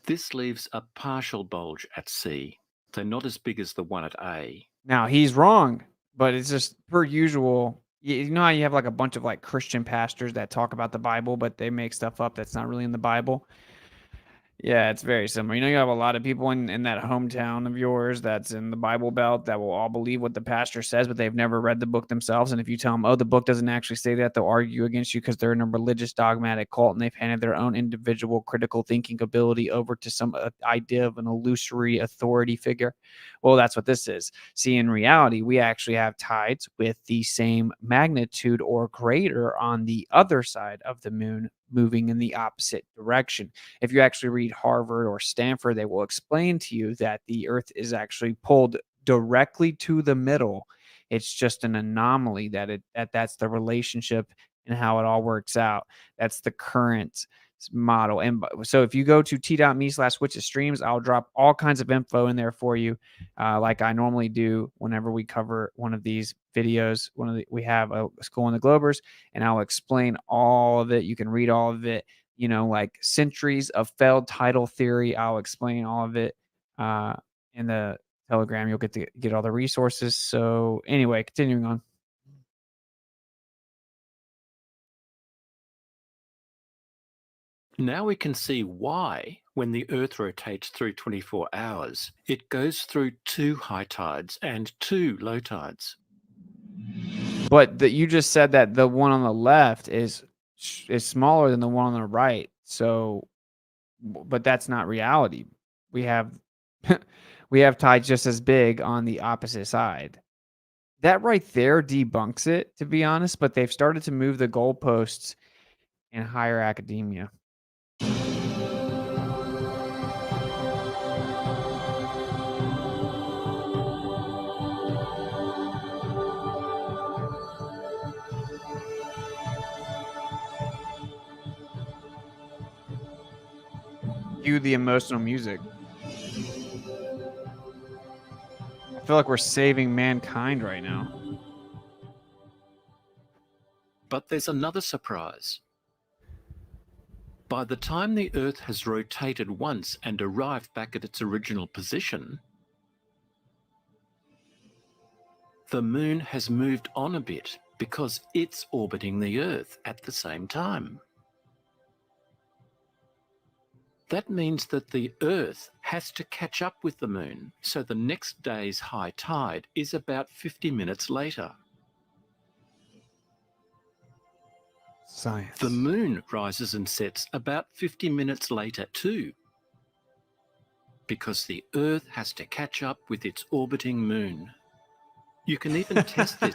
This leaves a partial bulge at C, though not as big as the one at A. Now he's wrong, but it's just per usual. You know how you have like a bunch of like Christian pastors that talk about the Bible, but they make stuff up that's not really in the Bible. Yeah, it's very similar. You know, you have a lot of people in that hometown of yours that's in the Bible Belt that will all believe what the pastor says, but they've never read the book themselves. And if you tell them, oh, the book doesn't actually say that, they'll argue against you because they're in a religious dogmatic cult and they've handed their own individual critical thinking ability over to some idea of an illusory authority figure. Well, that's what this is. See, in reality, we actually have tides with the same magnitude or greater on the other side of the moon, moving in the opposite direction. If you actually read Harvard or Stanford, they will explain to you that the Earth is actually pulled directly to the middle. It's just an anomaly that's the relationship and how it all works out. That's the current model. And so if you go to t.me/witches streams, I'll drop all kinds of info in there for you, like I normally do whenever we cover one of these videos. We have a School in the Globers, and I'll explain all of it. You can read all of it. You know, like centuries of failed title theory. I'll explain all of it in the Telegram. You'll get to get all the resources. So anyway, continuing on. Now we can see why, when the Earth rotates through 24 hours, it goes through 2 high tides and 2 low tides. But you just said that the one on the left is smaller than the one on the right. So, but that's not reality. We have we have tides just as big on the opposite side. That right there debunks it, to be honest. But they've started to move the goalposts in higher academia. Cue the emotional music. I feel like we're saving mankind right now. But there's another surprise. By the time the Earth has rotated once and arrived back at its original position, the moon has moved on a bit because it's orbiting the Earth at the same time. That means that the Earth has to catch up with the moon, so the next day's high tide is about 50 minutes later. Science. The moon rises and sets about 50 minutes later too, because the Earth has to catch up with its orbiting moon. You can even test this.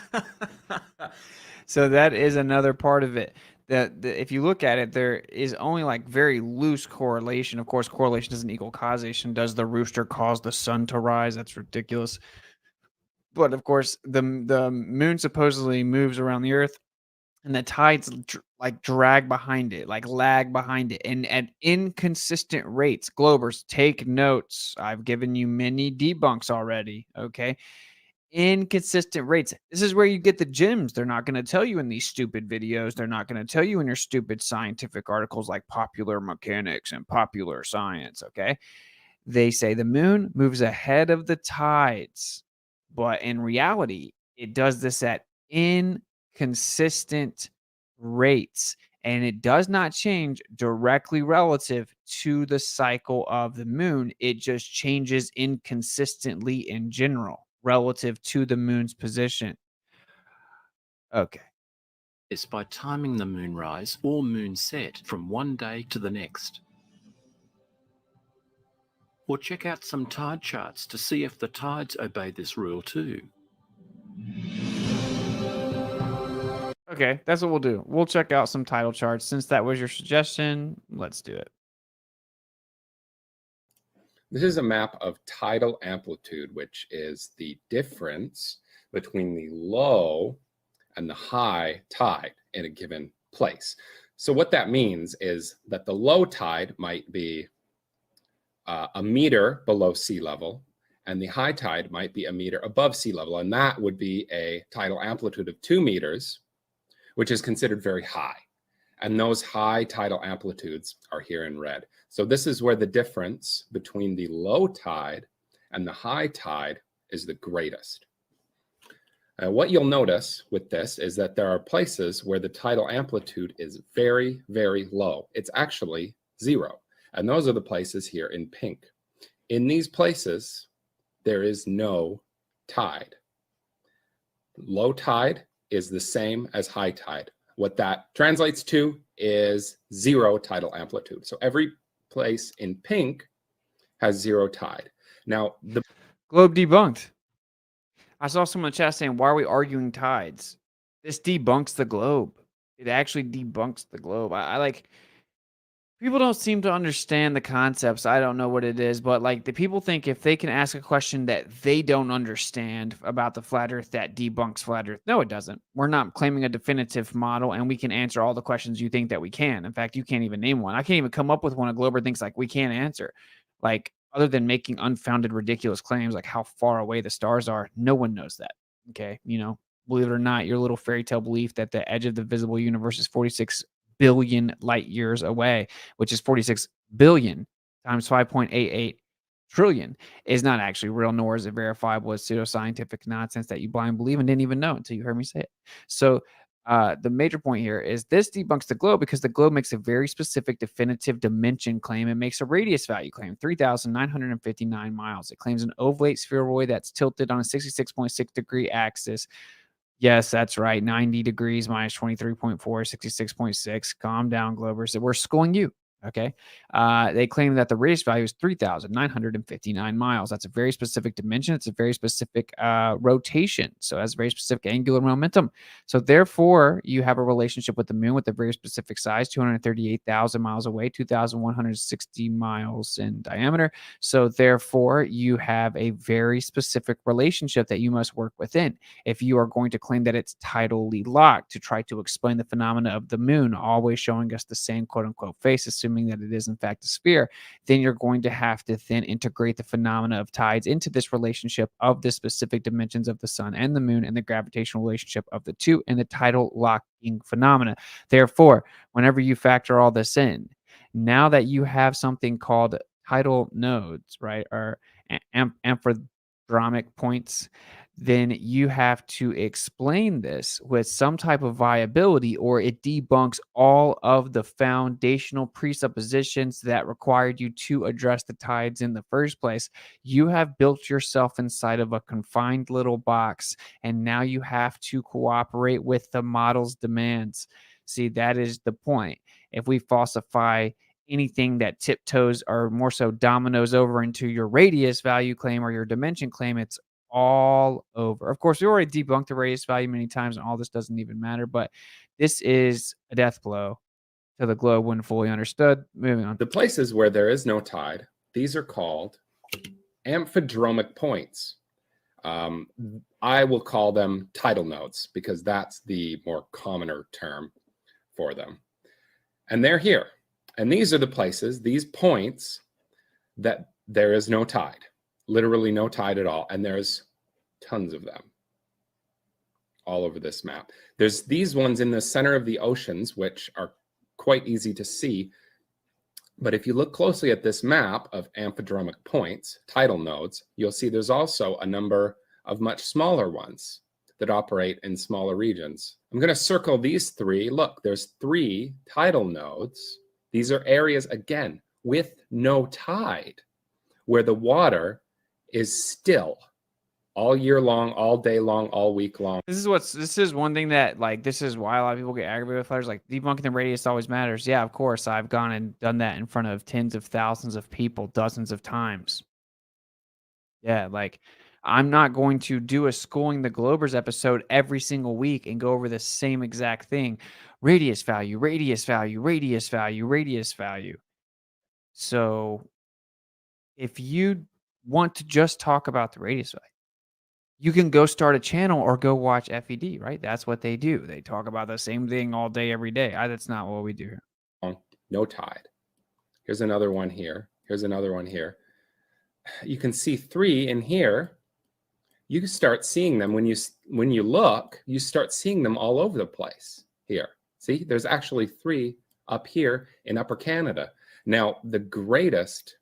So that is another part of it. That if you look at it, there is only like very loose correlation. Of course, correlation doesn't equal causation. Does the rooster cause the sun to rise? That's ridiculous. But of course, the moon supposedly moves around the Earth, and the tides like drag behind it, like lag behind it, and at inconsistent rates. Globers, take notes. I've given you many debunks already. Okay, inconsistent rates. This is where you get the gems. They're not going to tell you in these stupid videos. They're not going to tell you in your stupid scientific articles like Popular Mechanics and Popular Science. Okay, they say the moon moves ahead of the tides, but in reality, it does this at inconsistent rates, and it does not change directly relative to the cycle of the moon. It just changes inconsistently in general relative to the moon's position. Okay. This by timing the moonrise or moonset from one day to the next. Or check out some tide charts to see if the tides obey this rule too. Okay, that's what we'll do. We'll check out some tidal charts. Since that was your suggestion, let's do it. This is a map of tidal amplitude, which is the difference between the low and the high tide in a given place. So what that means is that the low tide might be a meter below sea level, and the high tide might be a meter above sea level. And that would be a tidal amplitude of 2 meters, which is considered very high. And those high tidal amplitudes are here in red. So this is where the difference between the low tide and the high tide is the greatest. What you'll notice with this is that there are places where the tidal amplitude is very, very low. It's actually 0. And those are the places here in pink. In these places, there is no tide. Low tide is the same as high tide. What that translates to is 0 tidal amplitude. So every place in pink has 0 tide. Now, the Globe debunked. I saw someone in the chat saying, why are we arguing tides? This debunks the globe. It actually debunks the globe. I like, people don't seem to understand the concepts. I don't know what it is, but like the people think if they can ask a question that they don't understand about the flat earth, that debunks flat earth. No, it doesn't. We're not claiming a definitive model, and we can answer all the questions you think that we can. In fact, you can't even name one. I can't even come up with one a Glober thinks like we can't answer. Like, other than making unfounded, ridiculous claims like how far away the stars are, no one knows that. Okay. You know, believe it or not, your little fairy tale belief that the edge of the visible universe is 46 billion light years away, which is 46 billion times 5.88 trillion, is not actually real, nor is it verifiable. It's pseudoscientific nonsense that you blind believe and didn't even know until you heard me say it. So the major point here is this debunks the globe because the globe makes a very specific definitive dimension claim. It makes a radius value claim, 3,959 miles. It claims an ovalate spheroid that's tilted on a 66.6 degree axis. Yes, that's right. 90 degrees minus 23.4, 66.6. Calm down, Globers. We're schooling you. Okay. They claim that the radius value is 3,959 miles. That's a very specific dimension. It's a very specific rotation. So it has a very specific angular momentum. So therefore, you have a relationship with the moon with a very specific size, 238,000 miles away, 2,160 miles in diameter. So therefore, you have a very specific relationship that you must work within. If you are going to claim that it's tidally locked to try to explain the phenomena of the moon, always showing us the same quote-unquote face, assuming that it is in fact a sphere, then you're going to have to then integrate the phenomena of tides into this relationship of the specific dimensions of the sun and the moon and the gravitational relationship of the two and the tidal locking phenomena. Therefore, whenever you factor all this in, now that you have something called tidal nodes, right, or amphidromic points, then you have to explain this with some type of viability, or it debunks all of the foundational presuppositions that required you to address the tides in the first place. You have built yourself inside of a confined little box, and now you have to cooperate with the model's demands. See, that is the point. If we falsify anything that tiptoes or more so dominoes over into your radius value claim or your dimension claim, it's all over. Of course, we already debunked the radius value many times, and all this doesn't even matter, but this is a death blow to the globe when fully understood. Moving on. The places where there is no tide, these are called amphidromic points. I will call them tidal nodes because that's the more commoner term for them. And they're here. And these are the places, these points, that there is no tide, literally no tide at all. And there's tons of them all over this map. There's these ones in the center of the oceans, which are quite easy to see. But if you look closely at this map of amphidromic points, tidal nodes, you'll see there's also a number of much smaller ones that operate in smaller regions. I'm going to circle these three. Look, there's 3 tidal nodes. These are areas, again, with no tide, where the water is still all year long, all day long, all week long. This is one thing that, like, this is why a lot of people get aggravated with flares. Like, debunking the radius always matters. Yeah, of course, I've gone and done that in front of tens of thousands of people dozens of times. Yeah, like, I'm not going to do a Schooling the Globers episode every single week and go over the same exact thing. Radius value, radius value, radius value, radius value. So if you want to just talk about the radius value, you can go start a channel or go watch FED, right? That's what they do. They talk about the same thing all day, every day. That's not what we do here. No tide. Here's another one here. Here's another one here. You can see 3 in here. You can start seeing them when you look, you start seeing them all over the place here. See, there's actually 3 up here in Upper Canada. Now, the greatest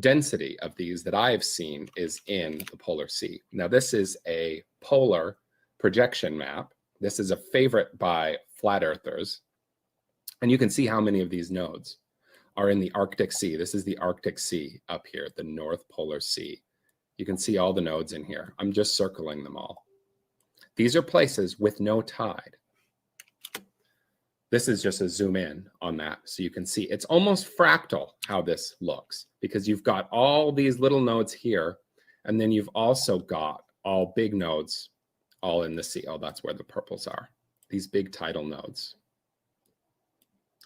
density of these that I've seen is in the Polar Sea. Now, this is a polar projection map. This is a favorite by flat earthers. And you can see how many of these nodes are in the Arctic Sea. This is the Arctic Sea up here, the North Polar Sea. You can see all the nodes in here. I'm just circling them all. These are places with no tide. This is just a zoom in on that so you can see. It's almost fractal how this looks because you've got all these little nodes here, and then you've also got all big nodes all in the sea. Oh, that's where the purples are. These big tidal nodes.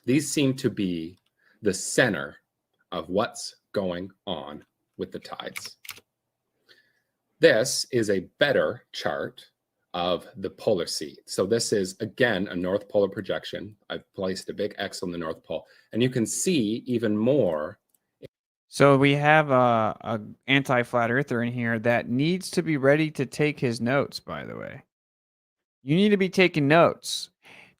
These seem to be the center of what's going on with the tides. This is a better chart of the Polar Sea. So this is, again, a North Polar projection. I've placed a big X on the North Pole, and you can see even more. So we have a anti-flat earther in here that needs to be ready to take his notes, by the way. You need to be taking notes.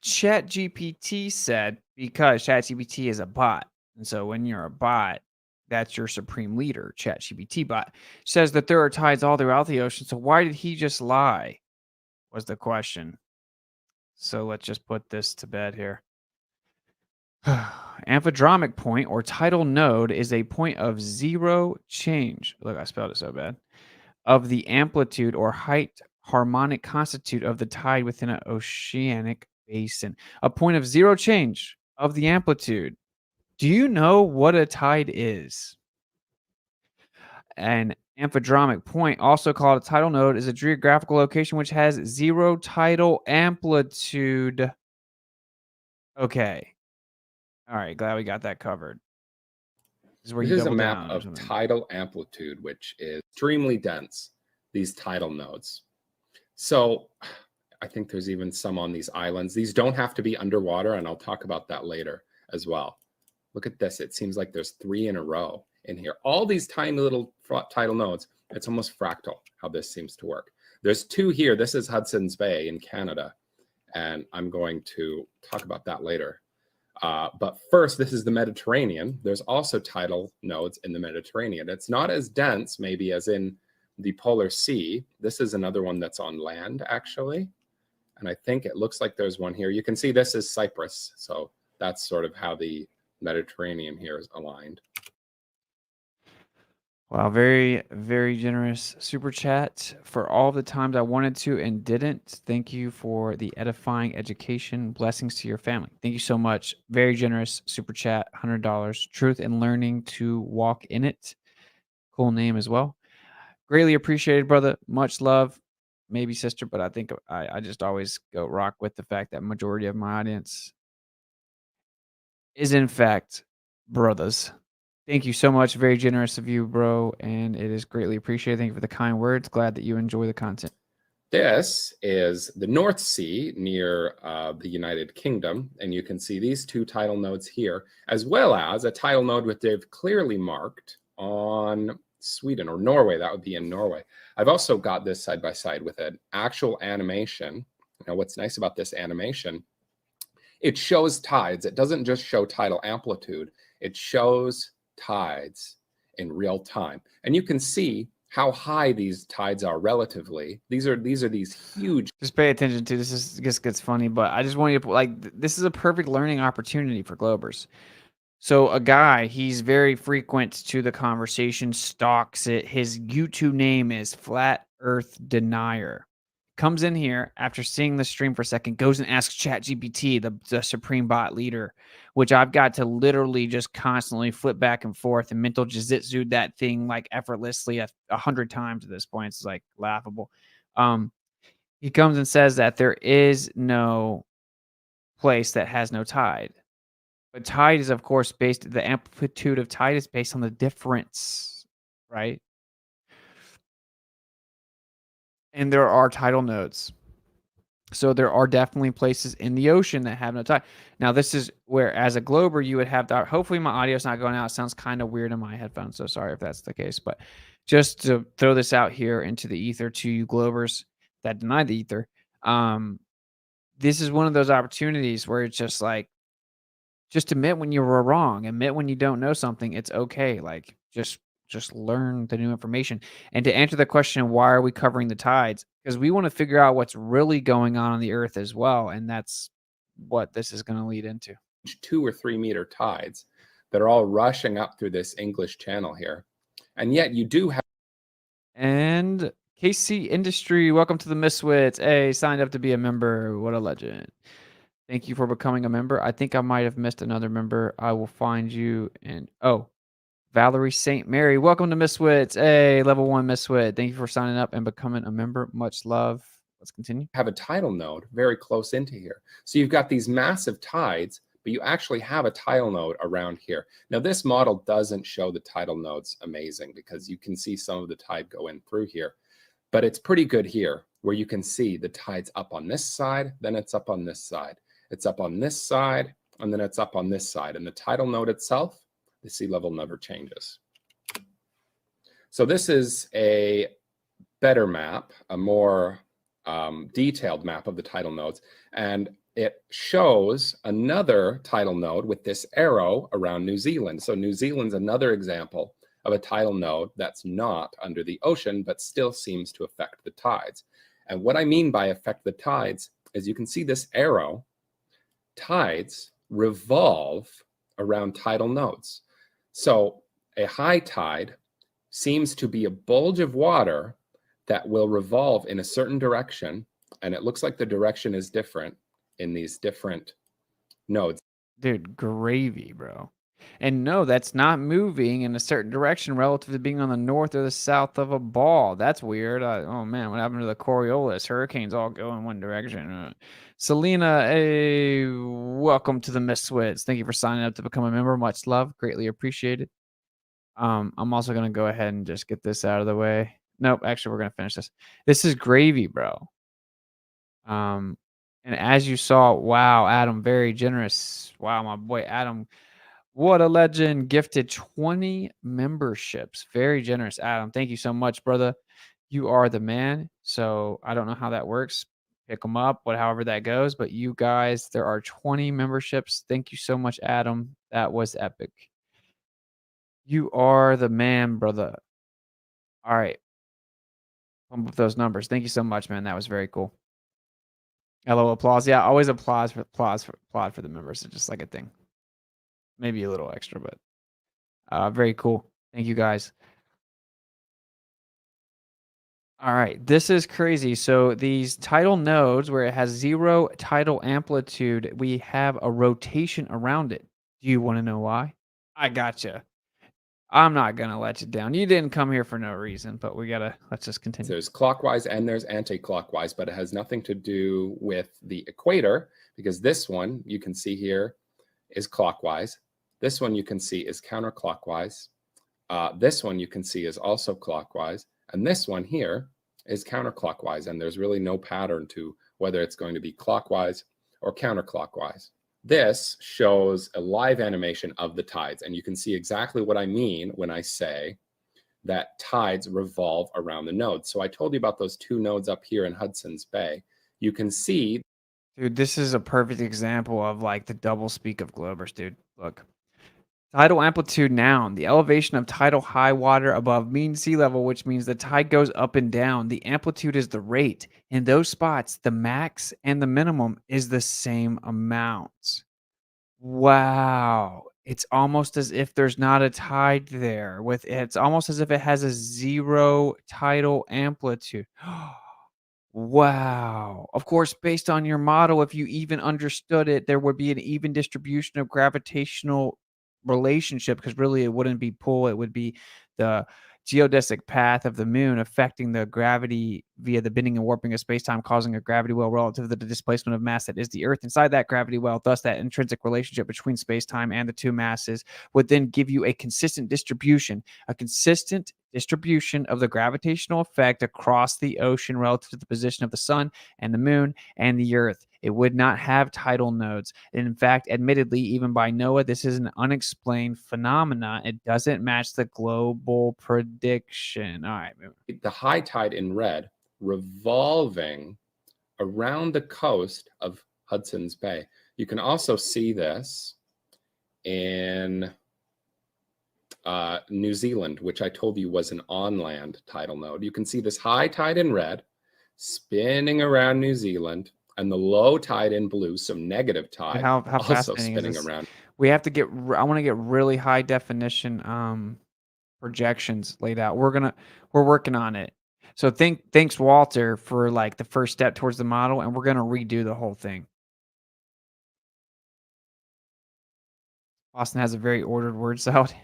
ChatGPT said, because ChatGPT is a bot, and so when you're a bot, that's your supreme leader, ChatGPT bot, says that there are tides all throughout the ocean. So why did he just lie? Was the question. So let's just put this to bed here. Amphidromic point or tidal node is a point of 0 change. Look, I spelled it so bad. Of the amplitude or height harmonic constitute of the tide within an oceanic basin. A point of 0 change of the amplitude. Do you know what a tide is? An amphidromic point, also called a tidal node, is a geographical location which has 0 tidal amplitude. Okay. All right, glad we got that covered. This is a map of tidal amplitude, which is extremely dense, these tidal nodes. So I think there's even some on these islands. These don't have to be underwater, and I'll talk about that later as well. Look at this. It seems like there's 3 in a row in here. All these tiny little tidal nodes. It's almost fractal how this seems to work. There's 2 here. This is Hudson's Bay in Canada, and I'm going to talk about that later. But first, this is the Mediterranean. There's also tidal nodes in the Mediterranean. It's not as dense maybe as in the Polar Sea. This is another one that's on land, actually. And I think it looks like there's one here. You can see this is Cyprus. So that's sort of how the Mediterranean here is aligned. Wow, very, very generous super chat for all the times I wanted to and didn't. Thank you for the edifying education. Blessings to your family. Thank you so much. Very generous super chat, $100. Truth and learning to walk in it. Cool name as well. Greatly appreciated, brother. Much love. Maybe sister, but I think I just always go rock with the fact that majority of my audience is in fact brothers. Thank you so much. Very generous of you, bro, and it is greatly appreciated. Thank you for the kind words. Glad that you enjoy the content. This is the North Sea near the United Kingdom, and you can see these two tidal nodes here, as well as a tidal node which they've clearly marked on Sweden or Norway. That would be in Norway. I've also got this side by side with an actual animation. Now, what's nice about this animation, it shows tides. It doesn't just show tidal amplitude. It shows tides in real time. And you can see how high these tides are relatively. These are these huge. Just pay attention to this. Just gets funny, but I just want you to this is a perfect learning opportunity for Globers. So a guy, he's very frequent to the conversation, stalks it. His YouTube name is Flat Earth Denier. Comes in here after seeing the stream for a second, goes and asks ChatGPT, the supreme bot leader, which I've got to literally just constantly flip back and forth and mental jiu-jitsu that thing like effortlessly 100 times at this point. It's like laughable. He comes and says that there is no place that has no tide. But tide is, of course, the amplitude of tide is based on the difference, right? And there are tidal nodes. So there are definitely places in the ocean that have no tide. Now, this is where, as a Glober, you would have that. Hopefully, my audio's not going out. It sounds kind of weird in my headphones, so sorry if that's the case. But just to throw this out here into the ether to you Globers that deny the ether, this is one of those opportunities where it's just like, just admit when you were wrong. Admit when you don't know something. It's okay. Like, just learn the new information. And to answer the question, why are we covering the tides? Because we want to figure out what's really going on the earth as well. And that's what this is going to lead into. 2 or 3 meter tides that are all rushing up through this English channel here. And yet you do have. And KC Industry, welcome to the Miswits. Hey, signed up to be a member. What a legend. Thank you for becoming a member. I think I might have missed another member. I will find you. And Valerie St. Mary, welcome to Miswits. Hey, level 1 Miswit. Thank you for signing up and becoming a member. Much love. Let's continue. Have a tidal node very close into here. So you've got these massive tides, but you actually have a tidal node around here. Now, this model doesn't show the tidal nodes amazing because you can see some of the tide go in through here. But it's pretty good here where you can see the tides up on this side, then it's up on this side. It's up on this side, and then it's up on this side. And the tidal node itself, the sea level never changes. So this is a better map, a more detailed map of the tidal nodes. And it shows another tidal node with this arrow around New Zealand. So New Zealand's another example of a tidal node that's not under the ocean, but still seems to affect the tides. And what I mean by affect the tides is you can see this arrow. Tides revolve around tidal nodes. So a high tide seems to be a bulge of water that will revolve in a certain direction, and it looks like the direction is different in these different nodes. Dude, gravy, bro. And no, that's not moving in a certain direction relative to being on the north or the south of a ball. That's weird. Oh man, what happened to the Coriolis? Hurricanes all go in one direction. Selena, hey, welcome to the Miswits. Thank you for signing up to become a member. Much love, greatly appreciated. I'm also gonna go ahead and just get this out of the way. Nope, actually, we're gonna finish this. This is gravy, bro. And as you saw, wow, Adam, very generous. Wow, my boy Adam. What a legend. Gifted 20 memberships. Very generous, Adam. Thank you so much, brother. You are the man. So I don't know how that works. Pick them up, however that goes. But you guys, there are 20 memberships. Thank you so much, Adam. That was epic. You are the man, brother. All right. Pump up those numbers. Thank you so much, man. That was very cool. Hello, applause. Yeah, always applaud for the members. It's just like a thing. Maybe a little extra, but very cool. Thank you guys. All right, this is crazy. So these tidal nodes where it has 0 tidal amplitude, we have a rotation around it. Do you want to know why? I gotcha. I'm not gonna let you down. You didn't come here for no reason, but let's just continue. There's clockwise and there's anti-clockwise, but it has nothing to do with the equator, because this one you can see here is clockwise. This one you can see is counterclockwise. This one you can see is also clockwise. And this one here is counterclockwise. And there's really no pattern to whether it's going to be clockwise or counterclockwise. This shows a live animation of the tides. And you can see exactly what I mean when I say that tides revolve around the nodes. So I told you about those two nodes up here in Hudson's Bay. You can see. Dude, this is a perfect example of like the double speak of Globers, dude. Look. Tidal amplitude noun, the elevation of tidal high water above mean sea level, which means the tide goes up and down. The amplitude is the rate. In those spots, the max and the minimum is the same amount. Wow. It's almost as if there's not a tide there. It's almost as if it has a zero tidal amplitude. Wow. Of course, based on your model, if you even understood it, there would be an even distribution of gravitational relationship, because really it wouldn't be pull, it would be the geodesic path of the moon affecting the gravity via the bending and warping of space-time, causing a gravity well relative to the displacement of mass that is the Earth inside that gravity well. Thus, that intrinsic relationship between space-time and the two masses would then give you a consistent distribution of the gravitational effect across the ocean relative to the position of the sun and the moon and the Earth. It would not have tidal nodes. And in fact, admittedly, even by NOAA, this is an unexplained phenomena. It doesn't match the global prediction. All right. The high tide in red revolving around the coast of Hudson's Bay. You can also see this in New Zealand, which I told you was an on-land tidal node. You can see this high tide in red spinning around New Zealand, and the low tide in blue, so negative tide, How also fascinating is spinning this? around. We have to get. I want to get really high definition projections laid out. We're working on it. So thanks Walter for like the first step towards the model, and we're gonna redo the whole thing. Austin has a very ordered word salad.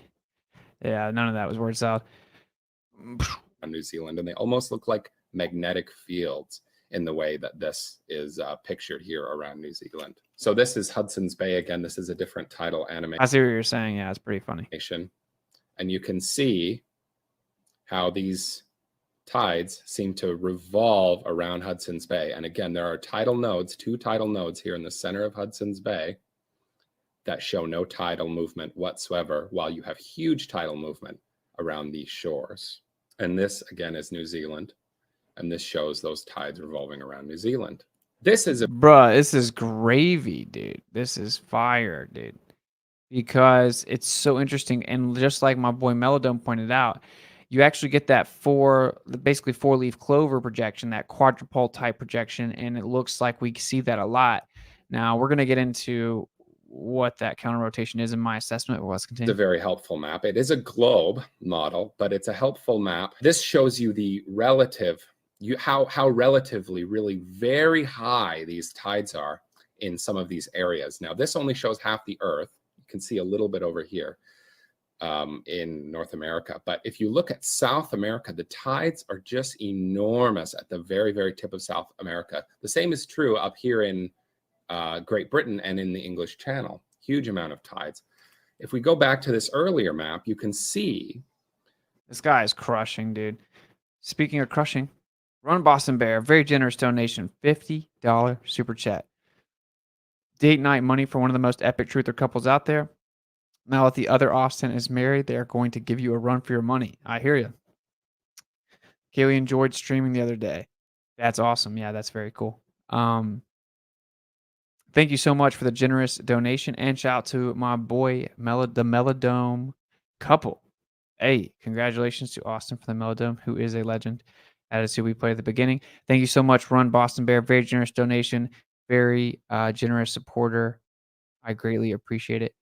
Yeah, none of that was word salad. New Zealand, and they almost look like magnetic fields in the way that this is pictured here around New Zealand. So this is Hudson's Bay again. This is a different tidal animation. I see what you're saying. Yeah, it's pretty funny. And you can see how these tides seem to revolve around Hudson's Bay. And again, there are tidal nodes, two tidal nodes here in the center of Hudson's Bay that show no tidal movement whatsoever, while you have huge tidal movement around these shores. And this, again, is New Zealand. And this shows those tides revolving around New Zealand. This is Bruh, this is gravy, dude. This is fire, dude. Because it's so interesting. And just like my boy Melodome pointed out, you actually get that basically four-leaf clover projection, that quadrupole type projection, and it looks like we see that a lot. Now, we're going to get into what that counter rotation is in my assessment. Let's continue. It's a very helpful map. It is a globe model, but it's a helpful map. This shows you the relative, how relatively really very high these tides are in some of these areas. Now, this only shows half the Earth. You can see a little bit over here in North America. But if you look at South America, the tides are just enormous at the very, very tip of South America. The same is true up here in Great Britain and in the English Channel. Huge amount of tides. If we go back to this earlier map, you can see this guy is crushing, dude. Speaking of crushing, Run Boston Bear, very generous donation, $50 super chat. Date night money for one of the most epic truther couples out there. Now that the other Austin is married, they are going to give you a run for your money. I hear you. Kaylee enjoyed streaming the other day. That's awesome. Yeah, that's very cool. Thank you so much for the generous donation, and shout out to my boy, the Melodome couple. Hey, congratulations to Austin for the Melodome, who is a legend. That is who we played at the beginning. Thank you so much, Run Boston Bear. Very generous donation. Very generous supporter. I greatly appreciate it.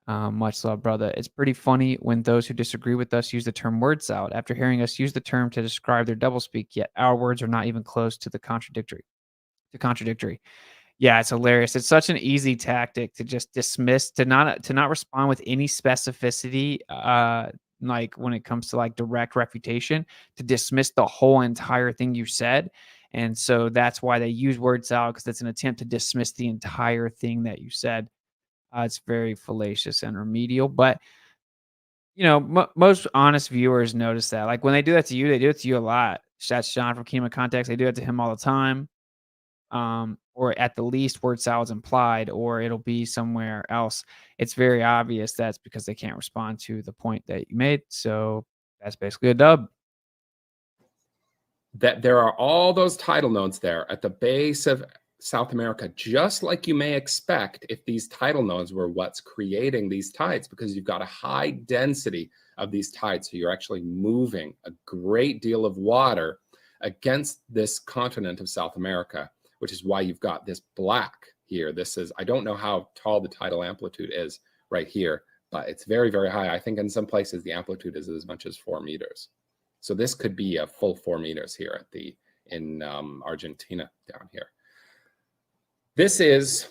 Much love, brother. It's pretty funny when those who disagree with us use the term word salad after hearing us use the term to describe their doublespeak, yet our words are not even close to the contradictory. Yeah, it's hilarious. It's such an easy tactic to just dismiss, to not respond with any specificity like when it comes to like direct refutation, to dismiss the whole entire thing you said. And so that's why they use word salad, because it's an attempt to dismiss the entire thing that you said. It's very fallacious and remedial, but most honest viewers notice that. Like when they do that to you, they do it to you a lot. That's Sean from Kingdom of Context. They do it to him all the time. Or at the least, word salad's implied, or it'll be somewhere else. It's very obvious that's because they can't respond to the point that you made. So that's basically a dub. That there are all those tidal nodes there at the base of South America, just like you may expect if these tidal nodes were what's creating these tides, because you've got a high density of these tides. So you're actually moving a great deal of water against this continent of South America, which is why you've got this black here. This is, I don't know how tall the tidal amplitude is right here, but it's very, very high. I think in some places the amplitude is as much as 4 meters. So this could be a full 4 meters here in Argentina down here. This is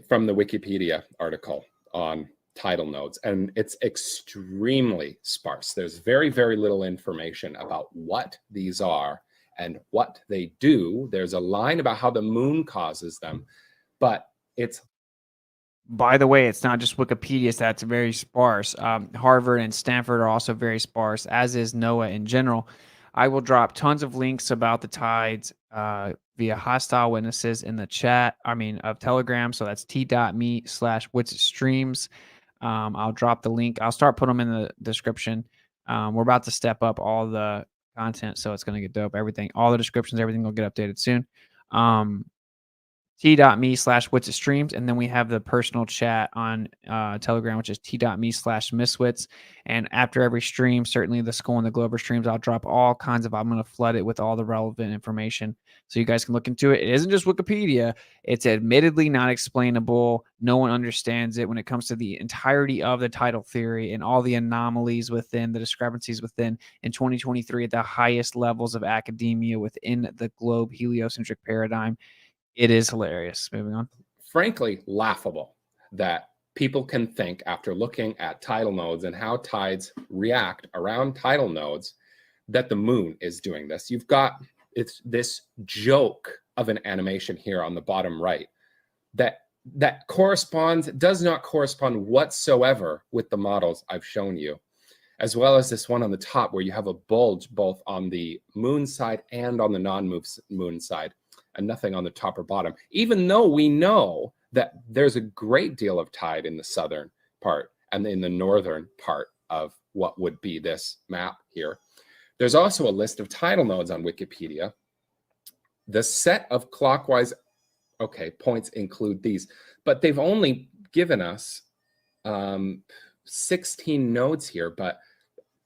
from the Wikipedia article on tidal nodes, and it's extremely sparse. There's very, very little information about what these are and what they do. There's a line about how the moon causes them, but it's... By the way, it's not just Wikipedia that's very sparse. Harvard and Stanford are also very sparse, as is NOAA in general. I will drop tons of links about the tides via hostile witnesses in the chat, of Telegram. So that's t.me/witsstreams. I'll drop the link. I'll start putting them in the description. We're about to step up all the content, so it's going to get dope. All the descriptions, everything will get updated soon. T.me/witsstreams, and then we have the personal chat on Telegram, which is t.me/miswits. And after every stream, certainly the Skull and the Glober streams, I'll drop all kinds of, I'm going to flood it with all the relevant information so you guys can look into it. It isn't just Wikipedia. It's admittedly not explainable. No one understands it when it comes to the entirety of the tidal theory and all the anomalies within, the discrepancies within, in 2023 at the highest levels of academia within the globe heliocentric paradigm. It is hilarious. Moving on. Frankly, laughable that people can think, after looking at tidal nodes and how tides react around tidal nodes, that the moon is doing this. You've got this joke of an animation here on the bottom right that does not correspond whatsoever with the models I've shown you, as well as this one on the top where you have a bulge both on the moon side and on the non-moon side, and nothing on the top or bottom, even though we know that there's a great deal of tide in the southern part and in the northern part of what would be this map here. There's also a list of tidal nodes on Wikipedia. The set of clockwise, points include these, but they've only given us 16 nodes here, but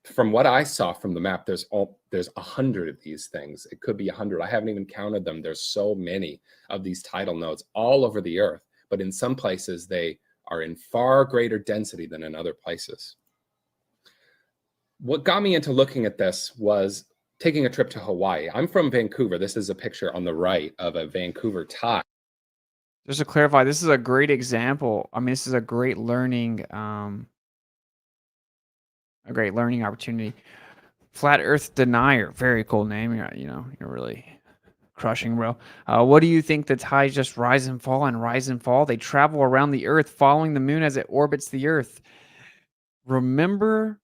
from what I saw from the map, there's 100 of these things. It could be 100. I haven't even counted them. There's so many of these tidal nodes all over the earth, but in some places they are in far greater density than in other places. What got me into looking at this was taking a trip to Hawaii. I'm from Vancouver. This is a picture on the right of a Vancouver tide. Just to clarify, this is a great example. This is a great learning opportunity. Flat Earth Denier, very cool name. You're really crushing, bro. What do you think the tides just rise and fall and rise and fall? They travel around the Earth, following the moon as it orbits the Earth. Remember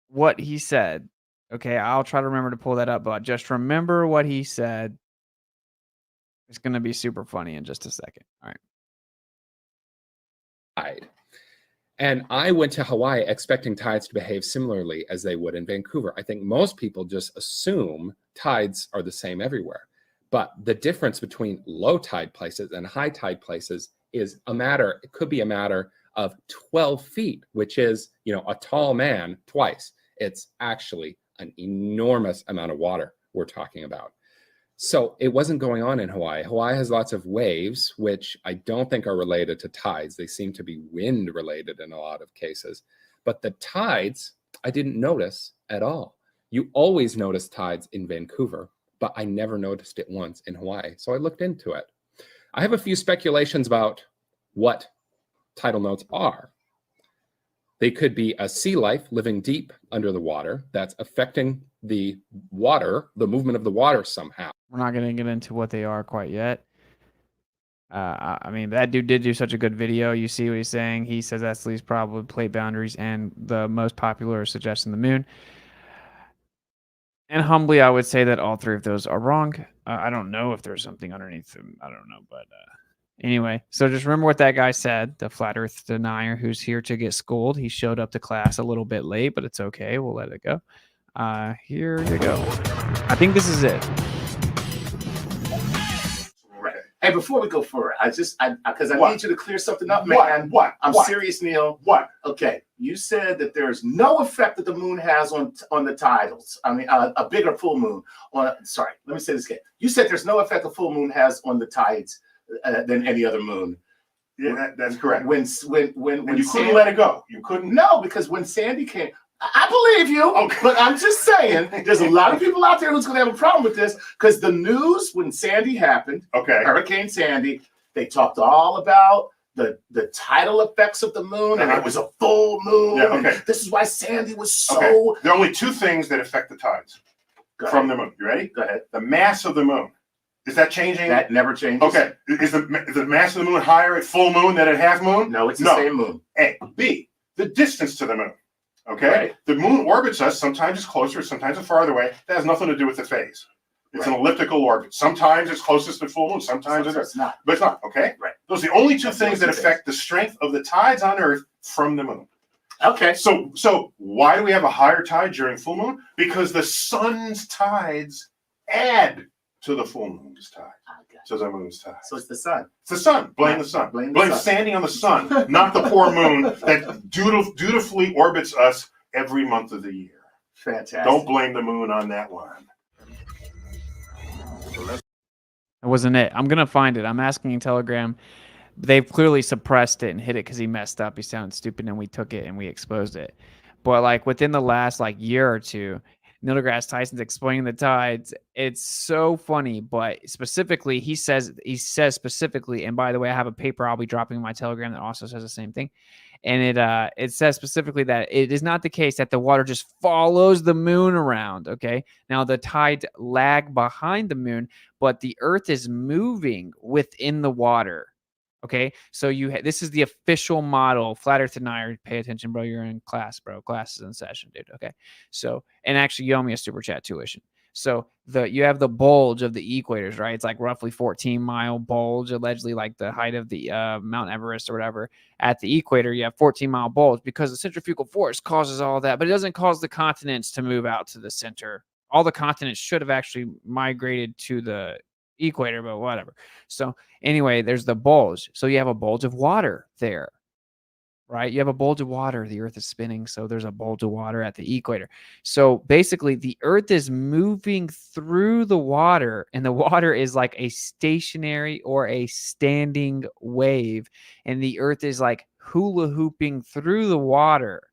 what he said. Okay, I'll try to remember to pull that up, but just remember what he said. It's going to be super funny in just a second. All right. And I went to Hawaii expecting tides to behave similarly as they would in Vancouver. I think most people just assume tides are the same everywhere. But the difference between low tide places and high tide places is it could be a matter of 12 feet, which is, a tall man twice. It's actually an enormous amount of water we're talking about. So it wasn't going on in Hawaii. Hawaii has lots of waves, which I don't think are related to tides. They seem to be wind related in a lot of cases. But the tides, I didn't notice at all. You always notice tides in Vancouver, but I never noticed it once in Hawaii. So I looked into it. I have a few speculations about what tidal nodes are. They could be a sea life living deep under the water that's affecting the water, the movement of the water somehow. We're not going to get into what they are quite yet. I mean, that dude did do such a good video. You see what he's saying. He says that's least probable plate boundaries, and the most popular is suggesting the moon. And humbly, I would say that all three of those are wrong. I don't know if there's something underneath them. I don't know. But anyway, so just remember what that guy said, the flat earth denier who's here to get schooled. He showed up to class a little bit late, but it's okay. We'll let it go. Here you go. I think this is it. Hey, before we go forward, because I need you to clear something up, man. What? I'm What? serious, Neil. What? Okay, you said that there's no effect that the moon has on the tidals. I mean, a bigger full moon. Sorry, let me say this again. You said there's no effect a full moon has on the tides than any other moon. Yeah, that's correct. When And you couldn't let it go. You couldn't. No, because when Sandy came, I believe you. Okay. But I'm just saying, there's a lot of people out there who's going to have a problem with this because the news when Sandy happened, Okay. Hurricane Sandy, they talked all about the tidal effects of the moon, and it was a full moon. Yeah, okay. And this is why Sandy was so. Okay. There are only two things that affect the tides from the moon. You ready? Go ahead. The mass of the moon. Is that changing? That never changes. Okay. Is the mass of the moon higher at full moon than at half moon? No, it's the same moon. A. B. The distance to the moon. Okay. Right. The moon orbits us. Sometimes it's closer, sometimes it's farther away. That has nothing to do with the phase. It's an elliptical orbit. Sometimes it's closest to full moon. Sometimes it's not. But it's not. Okay. Right. Those are the only two That's things the that two affect the strength of the tides on Earth from the moon. Okay. So why do we have a higher tide during full moon? Because the sun's tides add to the full moon's tide. To the moon's tide. So it's the sun. It's the sun. Blame the sun. Blame Sandy on the sun, not the poor moon that dutifully orbits us every month of the year. Fantastic. Don't blame the moon on that one. That wasn't it. I'm gonna find it. I'm asking in Telegram. They've clearly suppressed it and hid it because he messed up. He sounded stupid, and we took it and we exposed it. But like within the last year or two, Neil deGrasse Tyson's explaining the tides. It's so funny, but specifically, he says specifically. And by the way, I have a paper I'll be dropping in my Telegram that also says the same thing. And it says specifically that it is not the case that the water just follows the moon around. Okay, now the tides lag behind the moon, but the Earth is moving within the water. Okay, so this is the official model. Flat Earth denier, pay attention, bro. You're in class, bro. Class is in session, dude. Okay, so and actually, you owe me a super chat tuition. So you have the bulge of the equators, right? It's like roughly 14-mile bulge, allegedly like the height of the Mount Everest or whatever. At the equator, you have 14-mile bulge because the centrifugal force causes all that, but it doesn't cause the continents to move out to the center. All the continents should have actually migrated to the equator, but whatever. So anyway, there's the bulge. So you have a bulge of water there, right? You have a bulge of water. The Earth is spinning, so there's a bulge of water at the equator. So basically, the Earth is moving through the water, and the water is like a stationary or a standing wave, and the Earth is like hula hooping through the water.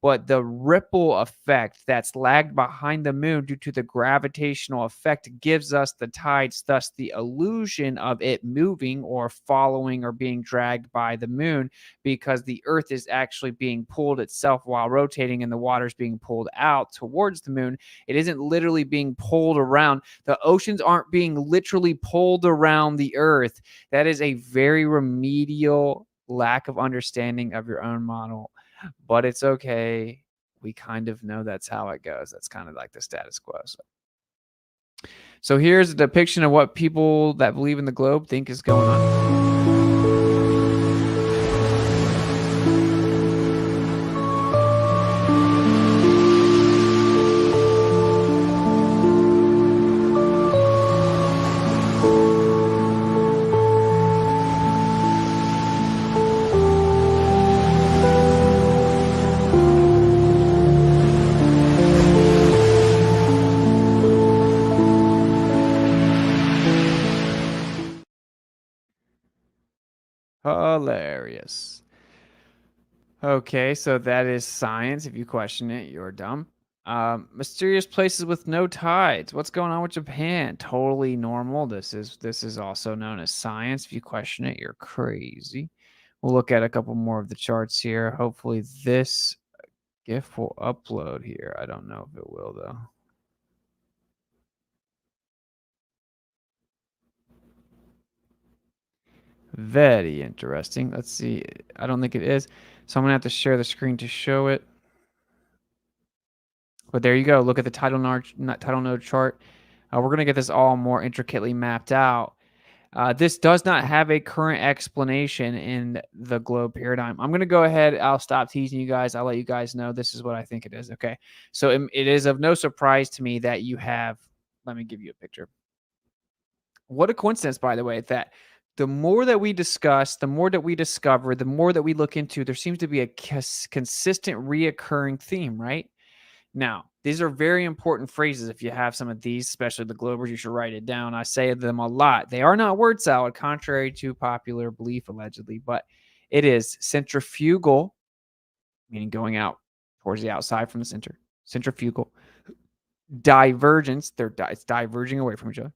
But the ripple effect that's lagged behind the moon due to the gravitational effect gives us the tides, thus the illusion of it moving or following or being dragged by the moon, because the Earth is actually being pulled itself while rotating and the water's being pulled out towards the moon. It isn't literally being pulled around. The oceans aren't being literally pulled around the Earth. That is a very remedial lack of understanding of your own model. But it's okay. We kind of know that's how it goes. That's kind of like the status quo. So here's a depiction of what people that believe in the globe think is going on. Hilarious. Okay, so that is science. If you question it, you're dumb. Mysterious places with no tides. What's going on with Japan? Totally normal. This is also known as science. If you question it, you're crazy. We'll look at a couple more of the charts here. Hopefully this GIF will upload here. I don't know if it will, though. Very interesting. Let's see. I don't think it is. So I'm going to have to share the screen to show it. But there you go. Look at the title node chart. We're going to get this all more intricately mapped out. This does not have a current explanation in the globe paradigm. I'm going to go ahead. I'll stop teasing you guys. I'll let you guys know this is what I think it is. Okay. So it is of no surprise to me that you have, let me give you a picture. What a coincidence, by the way, that the more that we discuss, the more that we discover, the more that we look into, there seems to be a consistent reoccurring theme, right? Now, these are very important phrases. If you have some of these, especially the Globers, you should write it down. I say them a lot. They are not word salad, contrary to popular belief, allegedly, but it is centrifugal, meaning going out towards the outside from the center. Centrifugal. Divergence, it's diverging away from each other.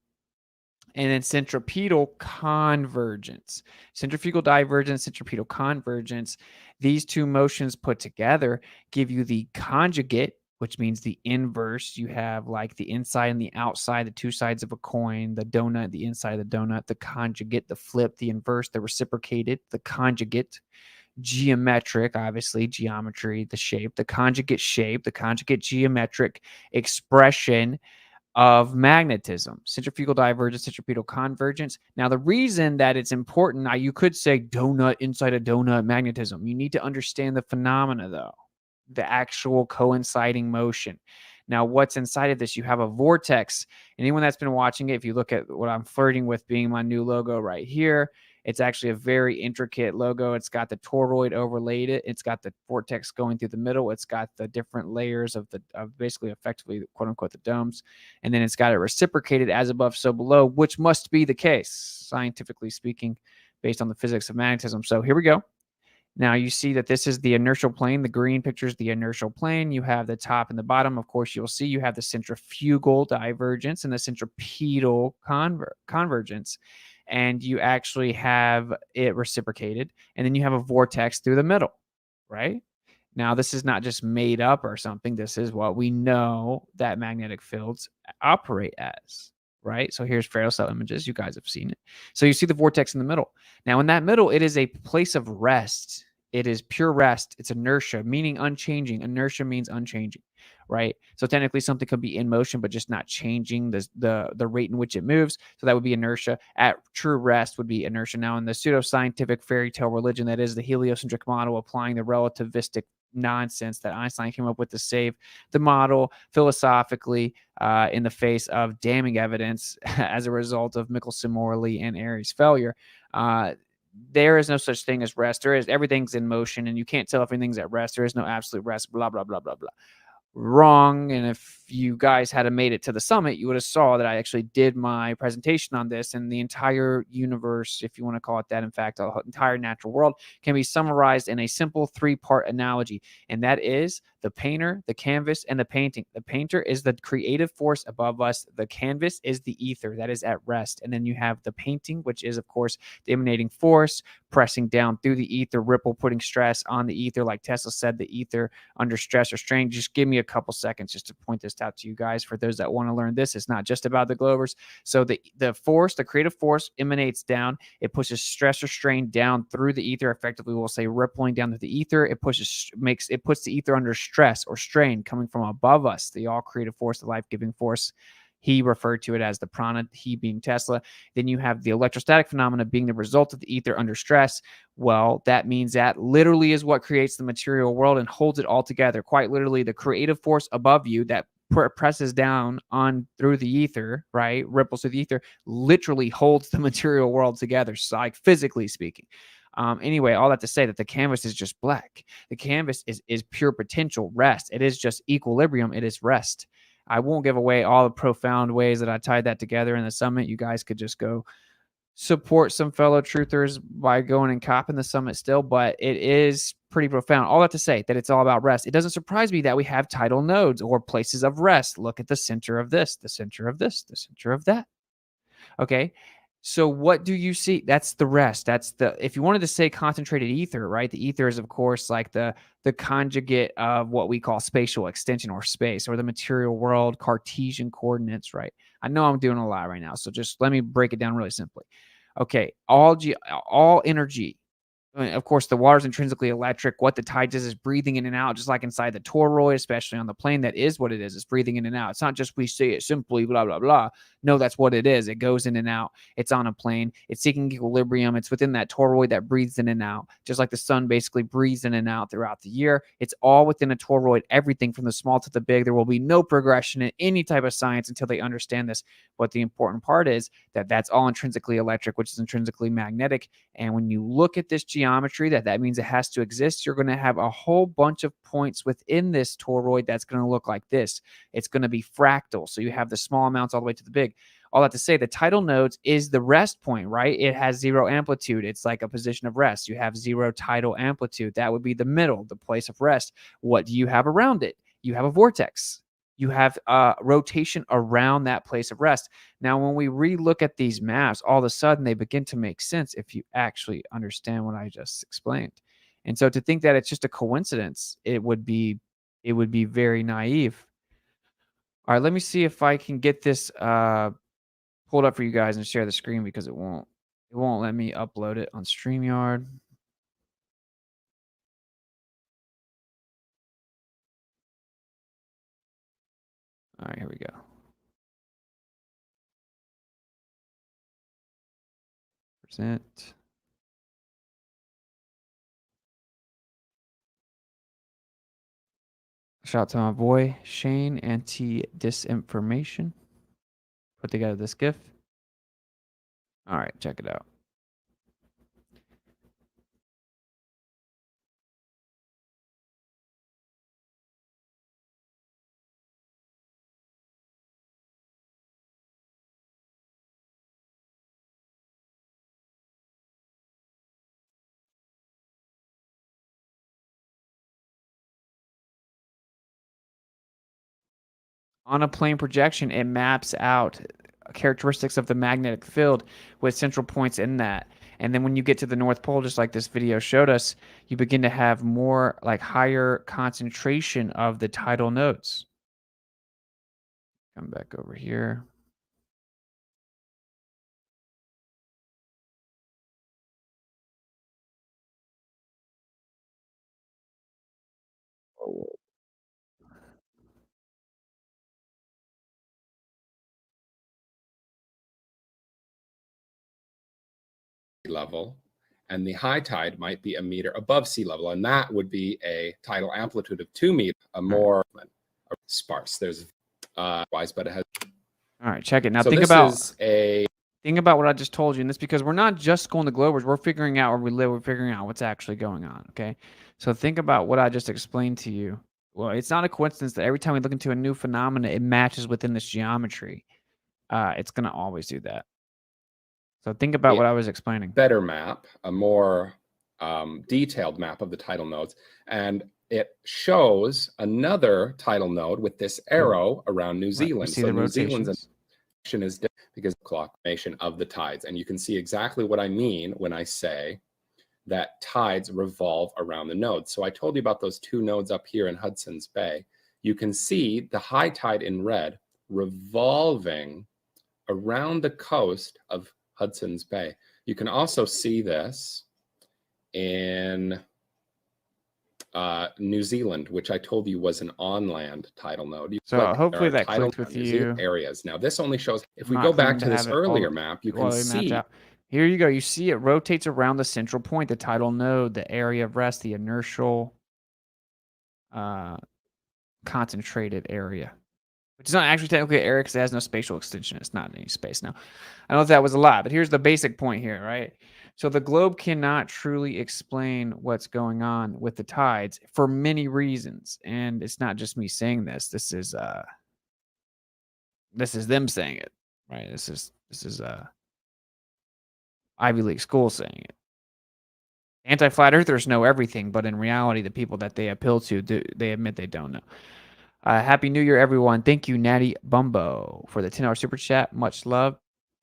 And then centripetal convergence. Centrifugal divergence, centripetal convergence. These two motions put together give you the conjugate, which means the inverse. You have like the inside and the outside, the two sides of a coin, the donut, the inside of the donut, the conjugate, the flip, the inverse, the reciprocated, the conjugate. Geometric, obviously, geometry, the shape, the conjugate geometric expression of magnetism, centrifugal divergence, centripetal convergence. Now, the reason that it's important, now you could say donut inside a donut magnetism. You need to understand the phenomena, though, the actual coinciding motion. Now, what's inside of this? You have a vortex. Anyone that's been watching it, if you look at what I'm flirting with being my new logo right here, it's actually a very intricate logo. It's got the toroid overlaid it. It's got the vortex going through the middle. It's got the different layers of basically effectively, quote unquote, the domes. And then it's got it reciprocated as above, so below, which must be the case, scientifically speaking, based on the physics of magnetism. So here we go. Now you see that this is the inertial plane. The green picture is the inertial plane. You have the top and the bottom. Of course, you'll see you have the centrifugal divergence and the centripetal convergence. And you actually have it reciprocated. And then you have a vortex through the middle, right? Now, this is not just made up or something. This is what we know that magnetic fields operate as, right? So here's Faraday cell images. You guys have seen it. So you see the vortex in the middle. Now, in that middle, it is a place of rest. It is pure rest. It's inertia, meaning unchanging. Inertia means unchanging, right? So technically something could be in motion, but just not changing the rate in which it moves. So that would be inertia. At true rest would be inertia. Now, in the pseudoscientific fairy tale religion, that is the heliocentric model, applying the relativistic nonsense that Einstein came up with to save the model philosophically in the face of damning evidence as a result of Michelson-Morley and Airy's failure. There is no such thing as rest. Everything's in motion, and you can't tell if anything's at rest. There is no absolute rest, blah, blah, blah, blah, blah. Wrong. And if you guys had made it to the summit, you would have saw that I actually did my presentation on this, and the entire universe, if you want to call it that, in fact, the entire natural world can be summarized in a simple three-part analogy, and that is the painter, the canvas, and the painting. The painter is the creative force above us. The canvas is the ether that is at rest. And then you have the painting, which is, of course, the emanating force pressing down through the ether, ripple, putting stress on the ether. Like Tesla said, the ether under stress or strain. Just give me a couple seconds just to point this out to you guys. For those that want to learn this, it's not just about the Globers. So the force, the creative force emanates down. It pushes stress or strain down through the ether. Effectively, we'll say rippling down to the ether. It puts the ether under stress or strain coming from above us, the all creative force, the life-giving force. He referred to it as the prana, he being Tesla. Then you have the electrostatic phenomena being the result of the ether under stress. Well, that means that literally is what creates the material world and holds it all together. Quite literally, the creative force above you that presses down on through the ether, right? Ripples through the ether, literally holds the material world together, like physically speaking. Anyway, all that to say that the canvas is just black. The canvas is pure potential rest. It is just equilibrium. It is rest. I won't give away all the profound ways that I tied that together in the summit. You guys could just go support some fellow truthers by going and copping the summit still, but it is pretty profound. All that to say that it's all about rest. It doesn't surprise me that we have tidal nodes or places of rest. Look at the center of this, the center of this, the center of that. Okay. So what do you see? That's the rest. That's the, if you wanted to say concentrated ether, right? The ether is of course like the conjugate of what we call spatial extension or space or the material world, Cartesian coordinates, right? I know I'm doing a lot right now, so just let me break it down really simply. Okay, all energy. I mean, of course, the water is intrinsically electric. What the tide does is breathing in and out, just like inside the toroid, especially on the plane. That is what it is. It's breathing in and out. It's not just we say it simply, blah, blah, blah. No, that's what it is. It goes in and out. It's on a plane. It's seeking equilibrium. It's within that toroid that breathes in and out, just like the sun basically breathes in and out throughout the year. It's all within a toroid, everything from the small to the big. There will be no progression in any type of science until they understand this. But the important part is that that's all intrinsically electric, which is intrinsically magnetic. And when you look at this geometry, that means it has to exist. You're going to have a whole bunch of points within this toroid that's going to look like this. It's going to be fractal. So you have the small amounts all the way to the big. All that to say, the tidal nodes is the rest point, right? It has zero amplitude. It's like a position of rest. You have zero tidal amplitude. That would be the middle, the place of rest. What do you have around it? You have a vortex. You have rotation around that place of rest. Now, when we relook at these maps, all of a sudden they begin to make sense if you actually understand what I just explained. And so to think that it's just a coincidence, it would be very naive. All right, let me see if I can get this pulled up for you guys and share the screen because it won't let me upload it on StreamYard. All right, here we go. Present. Shout out to my boy Shane, Anti-Disinformation. Put together this GIF. All right, check it out. On a plane projection, it maps out characteristics of the magnetic field with central points in that. And then when you get to the North Pole, just like this video showed us, you begin to have more like higher concentration of the tidal nodes. Come back over here. Level, and the high tide might be a meter above sea level, and that would be a tidal amplitude of 2 meters, a more sparse. There's wise, but it has. All right, check it now. So Think about what I just told you, and this because we're not just going to Globers. We're figuring out where we live. We're figuring out what's actually going on. Okay, so think about what I just explained to you. Well, it's not a coincidence that every time we look into a new phenomena, it matches within this geometry. It's going to always do that. So think about what I was explaining. Better map, a more detailed map of the tidal nodes, and it shows another tidal node with this arrow around New Zealand. See so the New Zealand's rotations. is different because of clockmation of the tides, and you can see exactly what I mean when I say that tides revolve around the nodes. So I told you about those 2 nodes up here in Hudson's Bay. You can see the high tide in red revolving around the coast of Hudson's Bay. You can also see this in New Zealand, which I told you was an on-land tidal node. So hopefully that clicked with you. Areas. Now this only shows, if we go back to this earlier map, you can see. Here you go. You see it rotates around the central point, the tidal node, the area of rest, the inertial concentrated area. Which is not actually technically an area because it has no spatial extension. It's not in any space now. I know that was a lot, but here's the basic point here, right? So the globe cannot truly explain what's going on with the tides for many reasons. And it's not just me saying this. This is them saying it, right? This is Ivy League school saying it. Anti-flat earthers know everything, but in reality, the people that they appeal to, they admit they don't know. Happy New Year, everyone. Thank you, Natty Bumbo, for the $10 super chat. Much love.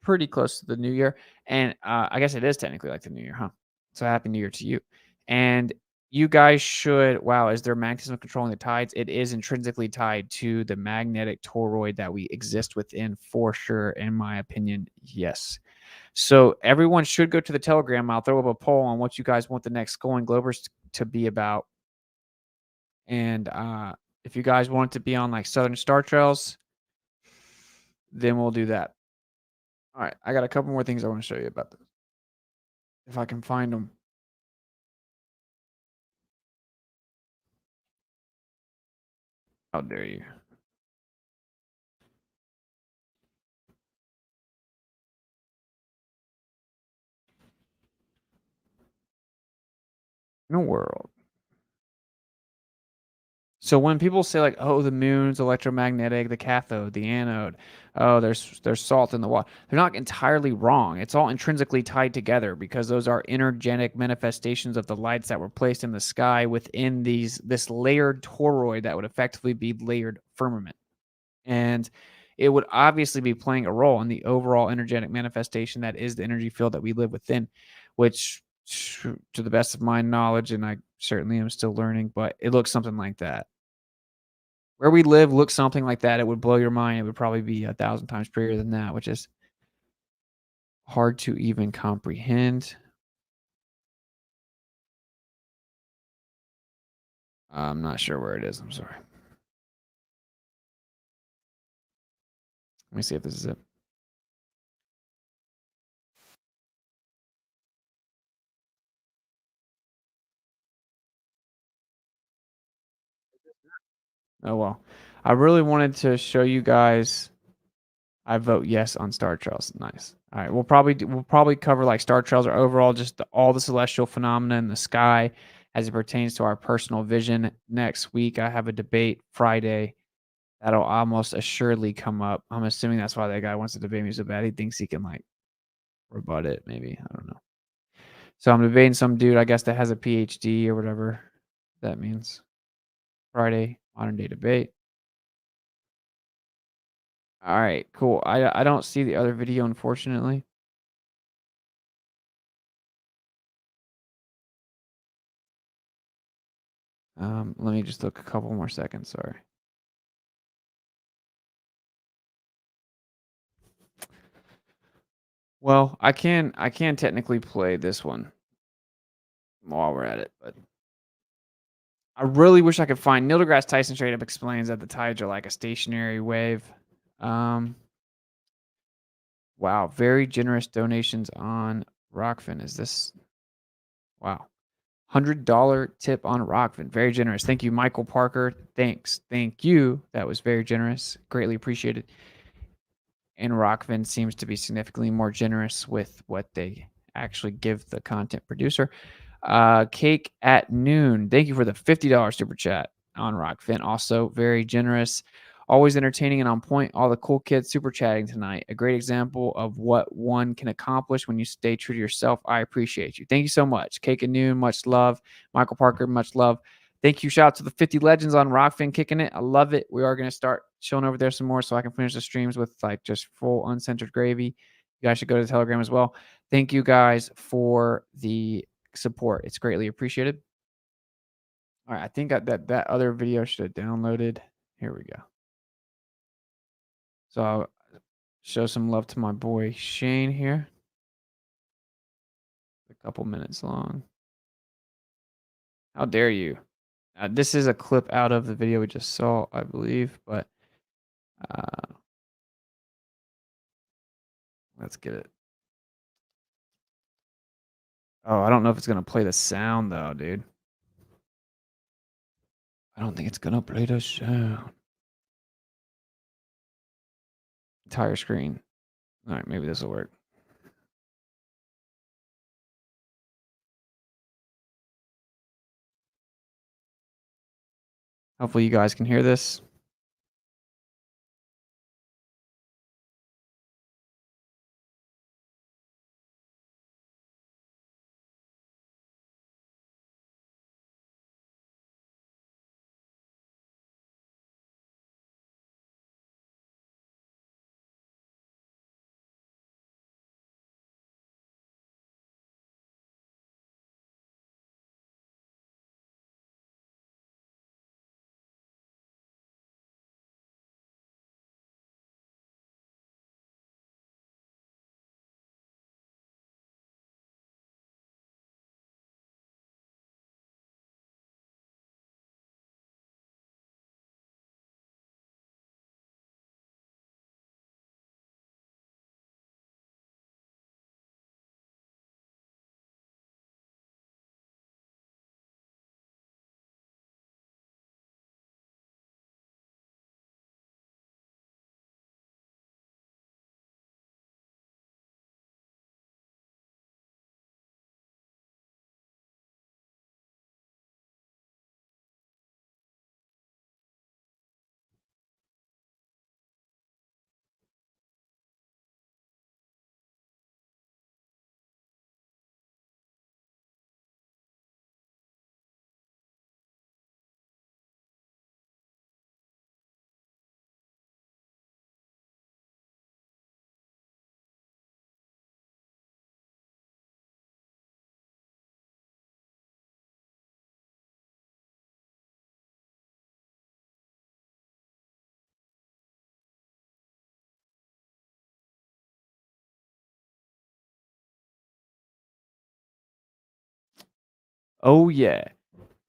pretty close to the new year. And I guess it is technically like the new year, huh? So happy new year to you. And you guys should, wow, is there magnetism controlling the tides? It is intrinsically tied to the magnetic toroid that we exist within for sure, in my opinion. Yes. So everyone should go to the Telegram. I'll throw up a poll on what you guys want the next Skull and Globers to be about. And if you guys want it to be on like Southern Star Trails, then we'll do that. All right, I got a couple more things I want to show you about this. If I can find them. How dare you? In the world. So when people say like, oh, the moon's electromagnetic, the cathode, the anode, oh, there's salt in the water, they're not entirely wrong. It's all intrinsically tied together because those are energetic manifestations of the lights that were placed in the sky within this layered toroid that would effectively be layered firmament. And it would obviously be playing a role in the overall energetic manifestation that is the energy field that we live within, which to the best of my knowledge, and I certainly am still learning, but it looks something like that. Where we live looks something like that. It would blow your mind. It would probably be 1,000 times bigger than that, which is hard to even comprehend. I'm not sure where it is. I'm sorry. Let me see if this is it. Oh, well. I really wanted to show you guys. I vote yes on Star Trails. Nice. All right, we'll probably cover like Star Trails or overall just all the celestial phenomena in the sky as it pertains to our personal vision. Next week, I have a debate Friday that'll almost assuredly come up. I'm assuming that's why that guy wants to debate me so bad. He thinks he can like rebut it. Maybe, I don't know. So I'm debating some dude, I guess, that has a PhD or whatever that means. Friday modern day debate. All right, cool. I don't see the other video, unfortunately. Let me just look a couple more seconds. Sorry. Well, I can technically play this one while we're at it, but I really wish I could find Neil deGrasse Tyson straight up explains that the tides are like a stationary wave. Wow, very generous donations on Rockfin. Is this wow? $100 tip on Rockfin. Very generous. Thank you, Michael Parker. Thanks. Thank you. That was very generous. Greatly appreciated. And Rockfin seems to be significantly more generous with what they actually give the content producer. Cake at Noon. Thank you for the $50 super chat on Rockfin. Also very generous. Always entertaining and on point. All the cool kids super chatting tonight. A great example of what one can accomplish when you stay true to yourself. I appreciate you. Thank you so much. Cake at Noon, much love. Michael Parker, much love. Thank you. Shout out to the 50 legends on Rockfin kicking it. I love it. We are going to start showing over there some more so I can finish the streams with like just full uncensored gravy. You guys should go to the Telegram as well. Thank you guys for the support. It's greatly appreciated. All right. I think that other video should have downloaded. Here we go. So I'll show some love to my boy Shane here. A couple minutes long. How dare you? This is a clip out of the video we just saw, I believe, but let's get it. Oh, I don't know if it's going to play the sound, though, dude. I don't think it's going to play the sound. Entire screen. All right, maybe this will work. Hopefully you guys can hear this. Oh yeah.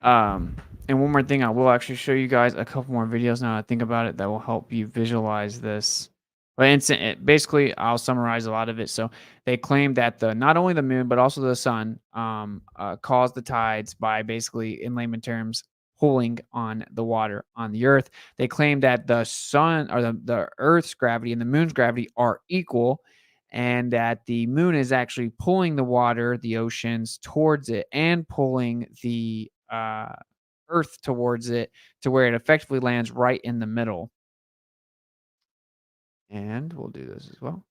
And one more thing, I will actually show you guys a couple more videos now that I think about it that will help you visualize this. But basically, I'll summarize a lot of it. So they claim that not only the moon but also the sun caused the tides by basically, in layman terms, pulling on the water on the earth. They claim that the sun or the earth's gravity and the moon's gravity are equal, and that the moon is actually pulling the water, the oceans towards it, and pulling the earth towards it to where it effectively lands right in the middle. And we'll do this as well.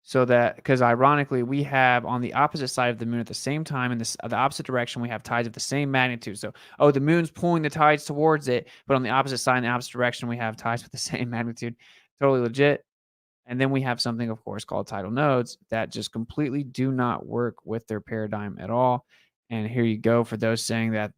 So that, because ironically, we have on the opposite side of the moon at the same time, in the opposite direction, we have tides of the same magnitude. So, the moon's pulling the tides towards it, but on the opposite side, in the opposite direction, we have tides with the same magnitude. Totally legit. And then we have something, of course, called tidal nodes that just completely do not work with their paradigm at all. And here you go for those saying that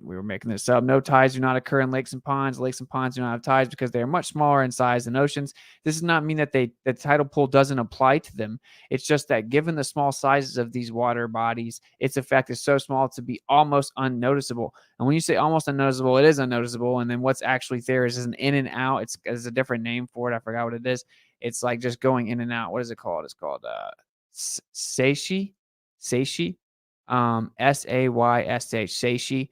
we were making this up. No tides do not occur in lakes and ponds. Lakes and ponds do not have tides because they are much smaller in size than oceans. This does not mean that the tidal pull doesn't apply to them. It's just that given the small sizes of these water bodies, its effect is so small to be almost unnoticeable. And when you say almost unnoticeable, it is unnoticeable. And then what's actually there is an in and out. It's a different name for it. I forgot what it is. It's like just going in and out. What is it called? It's called seishi, saysh, seishi,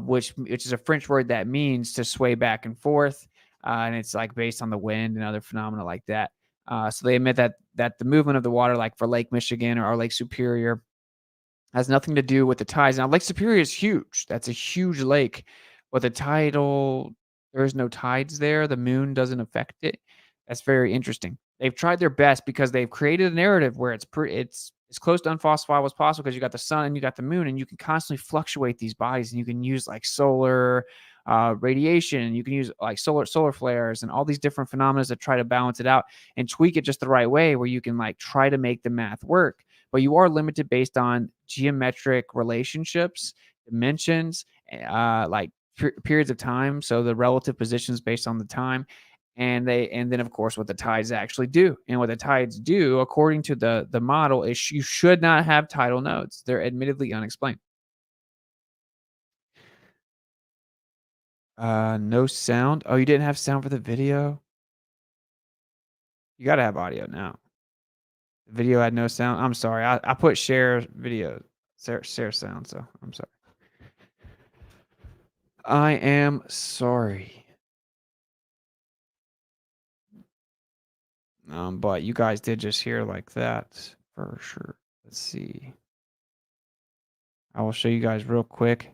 which is a French word that means to sway back and forth, and it's like based on the wind and other phenomena like that. So they admit that the movement of the water, like for Lake Michigan or Lake Superior, has nothing to do with the tides. Now, Lake Superior is huge. That's a huge lake, but there's no tides there. The moon doesn't affect it. That's very interesting. They've tried their best because they've created a narrative where it's as close to unfalsifiable as possible because you got the sun and you got the moon, and you can constantly fluctuate these bodies, and you can use like solar radiation, you can use like solar flares and all these different phenomena to try to balance it out and tweak it just the right way where you can like try to make the math work. But you are limited based on geometric relationships, dimensions, like periods of time. So the relative positions based on the time, and then of course what the tides actually do. And what the tides do, according to the model, is you should not have tidal nodes. They're admittedly unexplained. No sound. Oh, you didn't have sound for the video? You gotta have audio now. The video had no sound. I'm sorry. I put share video, share sound, so I'm sorry. I am sorry. But you guys did just hear like that for sure. Let's see. I will show you guys real quick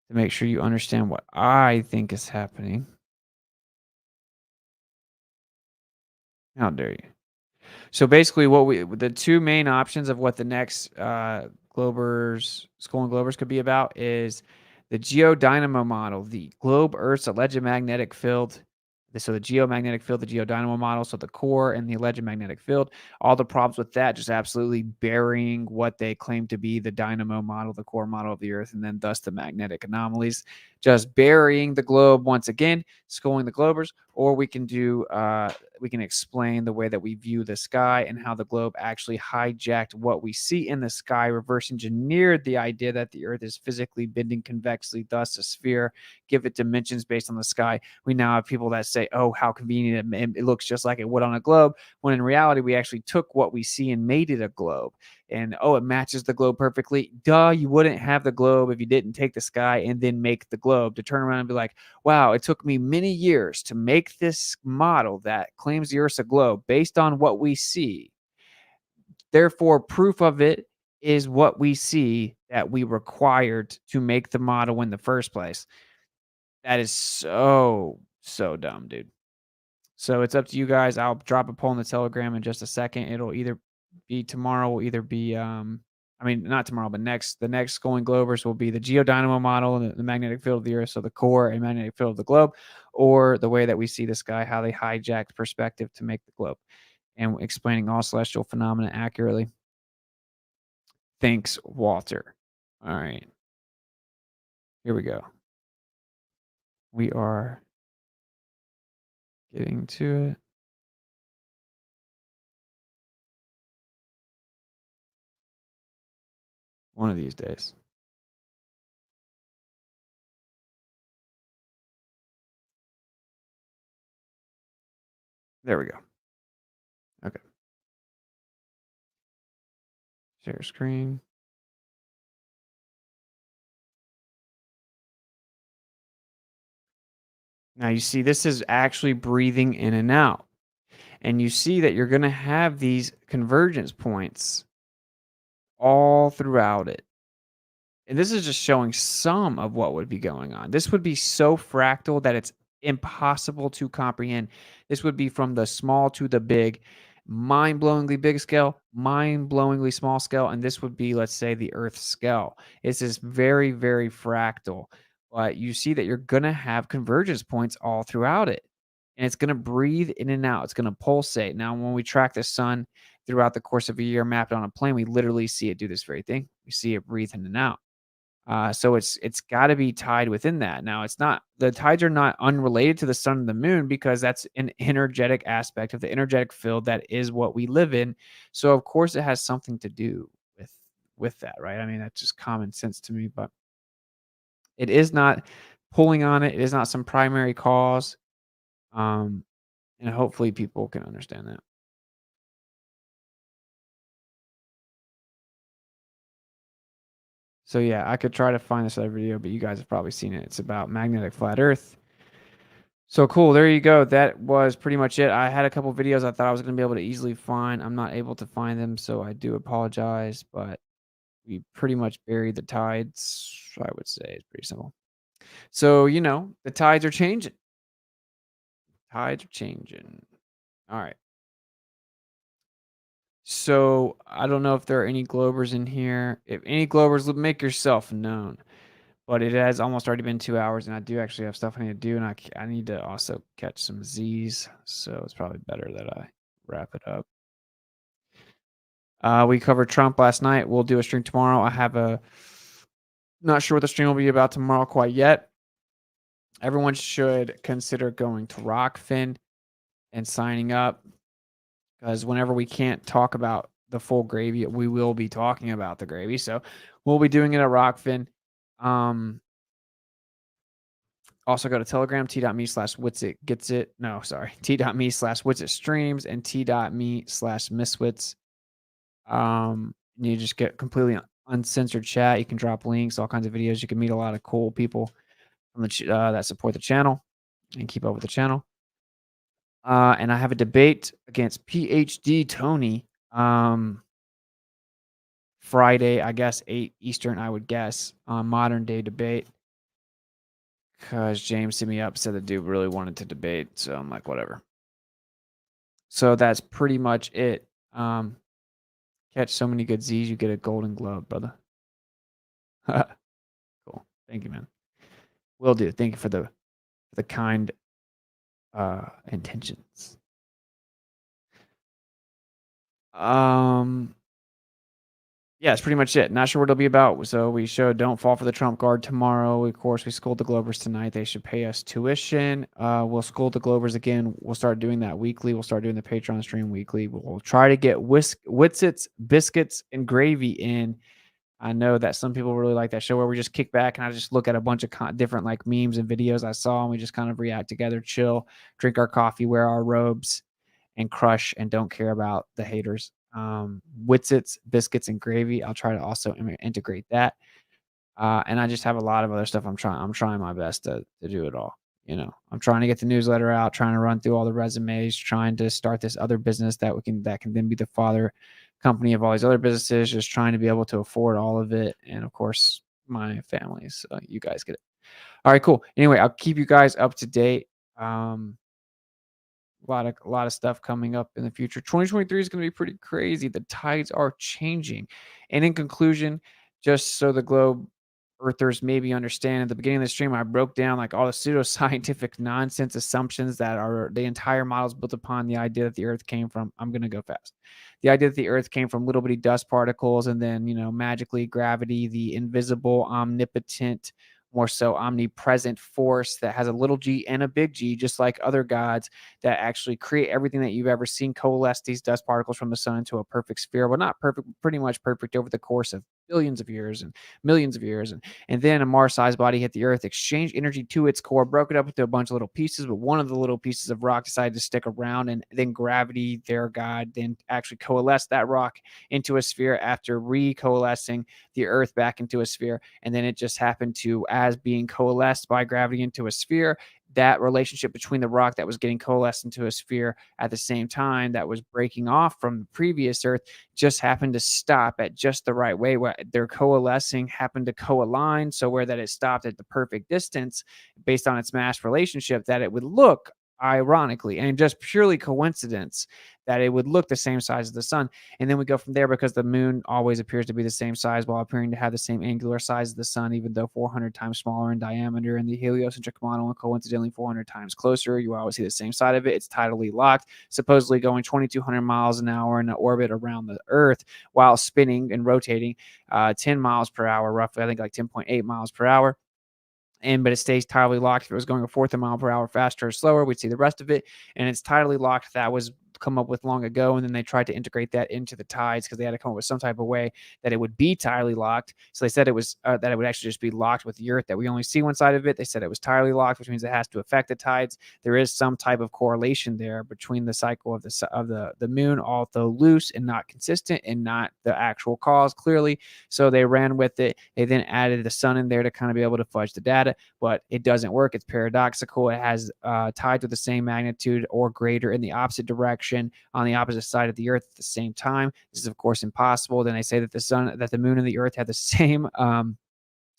to make sure you understand what I think is happening. How dare you? So basically, the two main options of what the next Globers, Skull and Globers could be about is the geodynamo model, the globe Earth's alleged magnetic field. So the geomagnetic field, the geodynamo model, so the core and the alleged magnetic field, all the problems with that, just absolutely burying what they claim to be the dynamo model, the core model of the Earth, and then thus the magnetic anomalies, just burying the globe once again, sculling the Globers, or we can explain the way that we view the sky and how the globe actually hijacked what we see in the sky, reverse engineered the idea that the Earth is physically bending convexly, thus a sphere, give it dimensions based on the sky. We now have people that say, oh, how convenient, it looks just like it would on a globe, when in reality, we actually took what we see and made it a globe. And, oh, it matches the globe perfectly. Duh, you wouldn't have the globe if you didn't take the sky and then make the globe, to turn around and be like, wow, it took me many years to make this model that claims the Earth's a globe based on what we see. Therefore, proof of it is what we see that we required to make the model in the first place. That is so dumb, dude. So it's up to you guys. I'll drop a poll in the Telegram in just a second. It'll either be tomorrow, will either be not tomorrow, but the next Skull and Globers will be the geodynamo model and the magnetic field of the Earth, so the core and magnetic field of the globe, or the way that we see the sky, how they hijacked perspective to make the globe, and explaining all celestial phenomena accurately. Thanks, Walter. All right. Here we go. We are getting to it. One of these days. There we go. Okay. Share screen. Now you see this is actually breathing in and out. And you see that you're going to have these convergence points all throughout it. And this is just showing some of what would be going on. This would be so fractal that it's impossible to comprehend. This would be from the small to the big, mind-blowingly big scale, mind-blowingly small scale, and this would be, let's say, the Earth scale. It's this very, very fractal. But you see that you're going to have convergence points all throughout it. And it's going to breathe in and out. It's going to pulsate. Now, when we track the sun throughout the course of a year mapped on a plane, we literally see it do this very thing. We see it breathe in and out. So it's got to be tied within that. Now, it's not, the tides are not unrelated to the sun and the moon because that's an energetic aspect of the energetic field that is what we live in. So of course it has something to do with that, right? I mean, that's just common sense to me, but it is not pulling on it. It is not some primary cause. And hopefully people can understand that. So yeah, I could try to find this other video, but you guys have probably seen it. It's about magnetic flat Earth. So cool. There you go. That was pretty much it. I had a couple videos I thought I was going to be able to easily find. I'm not able to find them, so I do apologize, but we pretty much buried the tides, I would say. It's pretty simple. So, you know, the tides are changing. Tides are changing. All right. So I don't know if there are any Globers in here. If any Globers, make yourself known. But it has almost already been 2 hours, and I do actually have stuff I need to do, and I need to also catch some Z's. So it's probably better that I wrap it up. We covered Trump last night. We'll do a stream tomorrow. I have not sure what the stream will be about tomorrow quite yet. Everyone should consider going to Rockfin and signing up. Because whenever we can't talk about the full gravy, we will be talking about the gravy. So we'll be doing it at Rockfin. Also go to Telegram, t.me/Witsit gets it. No, sorry. T.me/Witsit streams and t.me/Miswits. You just get completely uncensored chat. You can drop links, all kinds of videos. You can meet a lot of cool people from the that support the channel and keep up with the channel. And I have a debate against PhD Tony Friday, I guess 8 Eastern, I would guess, on Modern Day Debate. Because James hit me up, said the dude really wanted to debate. So I'm like, whatever. So that's pretty much it. Catch so many good Z's, you get a Golden Globe, brother. Cool. Thank you, man. Will do. Thank you for the kind intentions. Yeah, that's pretty much it. Not sure what it'll be about. So we showed Don't Fall for the Trump Guard tomorrow. Of course, we schooled the Globers tonight. They should pay us tuition. We'll school the Globers again. We'll start doing that weekly. We'll start doing the Patreon stream weekly. We'll try to get Witsits, Biscuits, and Gravy in. I know that some people really like that show where we just kick back and I just look at a bunch of different like memes and videos I saw, and we just kind of react together, chill, drink our coffee, wear our robes, and crush and don't care about the haters. Witsits, Biscuits, and Gravy. I'll try to also integrate that. And I just have a lot of other stuff I'm trying my best to do it all. You know, I'm trying to get the newsletter out, trying to run through all the resumes, trying to start this other business that can then be the father company of all these other businesses, just trying to be able to afford all of it. And of course, my family. So you guys get it. All right, cool. Anyway, I'll keep you guys up to date. A lot of stuff coming up in the future. 2023 is going to be pretty crazy. The tides are changing. And in conclusion, just so the globe earthers maybe understand, at the beginning of the stream, I broke down like all the pseudoscientific nonsense assumptions that are the entire model is built upon the idea that the earth came from, I'm going to go fast. The idea that the earth came from little bitty dust particles and then, you know, magically gravity, the invisible, omnipotent, more so omnipresent force that has a little g and a big G, just like other gods that actually create everything that you've ever seen, coalesce these dust particles from the sun into a perfect sphere. Well, not perfect, pretty much perfect over the course of billions of years and millions of years. And then a Mars-sized body hit the Earth, exchanged energy to its core, broke it up into a bunch of little pieces, but one of the little pieces of rock decided to stick around, and then gravity, their God, then actually coalesced that rock into a sphere after recoalescing the Earth back into a sphere. And then it just happened to, as being coalesced by gravity into a sphere, that relationship between the rock that was getting coalesced into a sphere at the same time that was breaking off from the previous Earth just happened to stop at just the right way. Where their coalescing happened to co-align, so where that it stopped at the perfect distance based on its mass relationship, that it would look, ironically and just purely coincidence, that it would look the same size as the sun. And then we go from there, because the moon always appears to be the same size while appearing to have the same angular size as the sun, even though 400 times smaller in diameter, and the heliocentric model, and coincidentally 400 times closer. You always see the same side of it. It's tidally locked, supposedly going 2,200 miles an hour in an orbit around the Earth while spinning and rotating 10 miles per hour, roughly, I think like 10.8 miles per hour. But it stays tidally locked. If it was going a fourth of a mile per hour faster or slower, we'd see the rest of it. And it's tidally locked. That was come up with long ago, and then they tried to integrate that into the tides because they had to come up with some type of way that it would be tidally locked. So they said it was that it would actually just be locked with the Earth, that we only see one side of it. They said it was tidally locked, which means it has to affect the tides. There is some type of correlation there between the cycle of the moon, although loose and not consistent, and not the actual cause clearly. So they ran with it. They then added the sun in there to kind of be able to fudge the data, but it doesn't work. It's paradoxical. It has tides with the same magnitude or greater in the opposite direction on the opposite side of the Earth at the same time. This is, of course, impossible. Then they say that the moon and the Earth have the same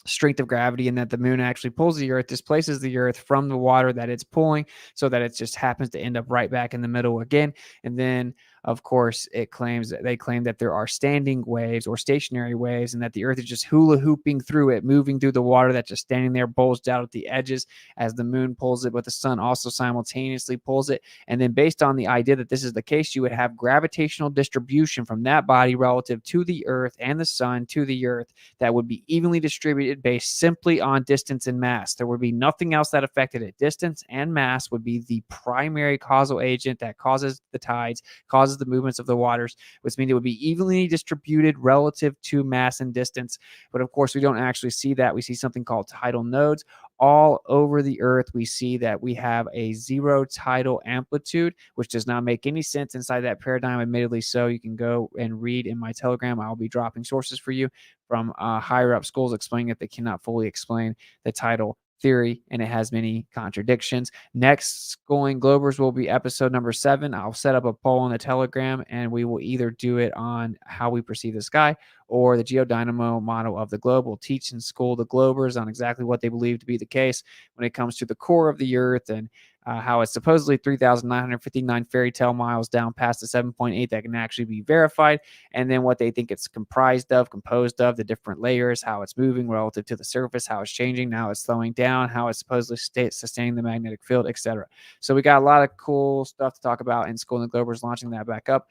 strength of gravity, and that the moon actually pulls the Earth, displaces the Earth from the water that it's pulling, so that it just happens to end up right back in the middle again. And then, of course, they claim that there are standing waves or stationary waves, and that the Earth is just hula hooping through it, moving through the water that's just standing there bulged out at the edges as the moon pulls it, but the sun also simultaneously pulls it. And then, based on the idea that this is the case, you would have gravitational distribution from that body relative to the Earth, and the sun to the Earth, that would be evenly distributed based simply on distance and mass. There would be nothing else that affected it. Distance and mass would be the primary causal agent that causes the tides, causes the movements of the waters, which means it would be evenly distributed relative to mass and distance. But of course, we don't actually see that. We see something called tidal nodes. All over the Earth, we see that we have a zero tidal amplitude, which does not make any sense inside that paradigm, admittedly. So you can go and read in my Telegram. I'll be dropping sources for you from higher up schools explaining that they cannot fully explain the tidal theory, and it has many contradictions. Next Schooling Globers will be episode number 7. I'll set up a poll in the Telegram, and we will either do it on how we perceive the sky or the geodynamo model of the globe. We'll teach and school the Globers on exactly what they believe to be the case when it comes to the core of the Earth, and how it's supposedly 3,959 fairy tale miles down past the 7.8 that can actually be verified, and then what they think it's composed of, the different layers, how it's moving relative to the surface, how it's changing, now it's slowing down, how it's supposedly sustaining the magnetic field, etc. So we got a lot of cool stuff to talk about in Schooling the Globers, launching that back up.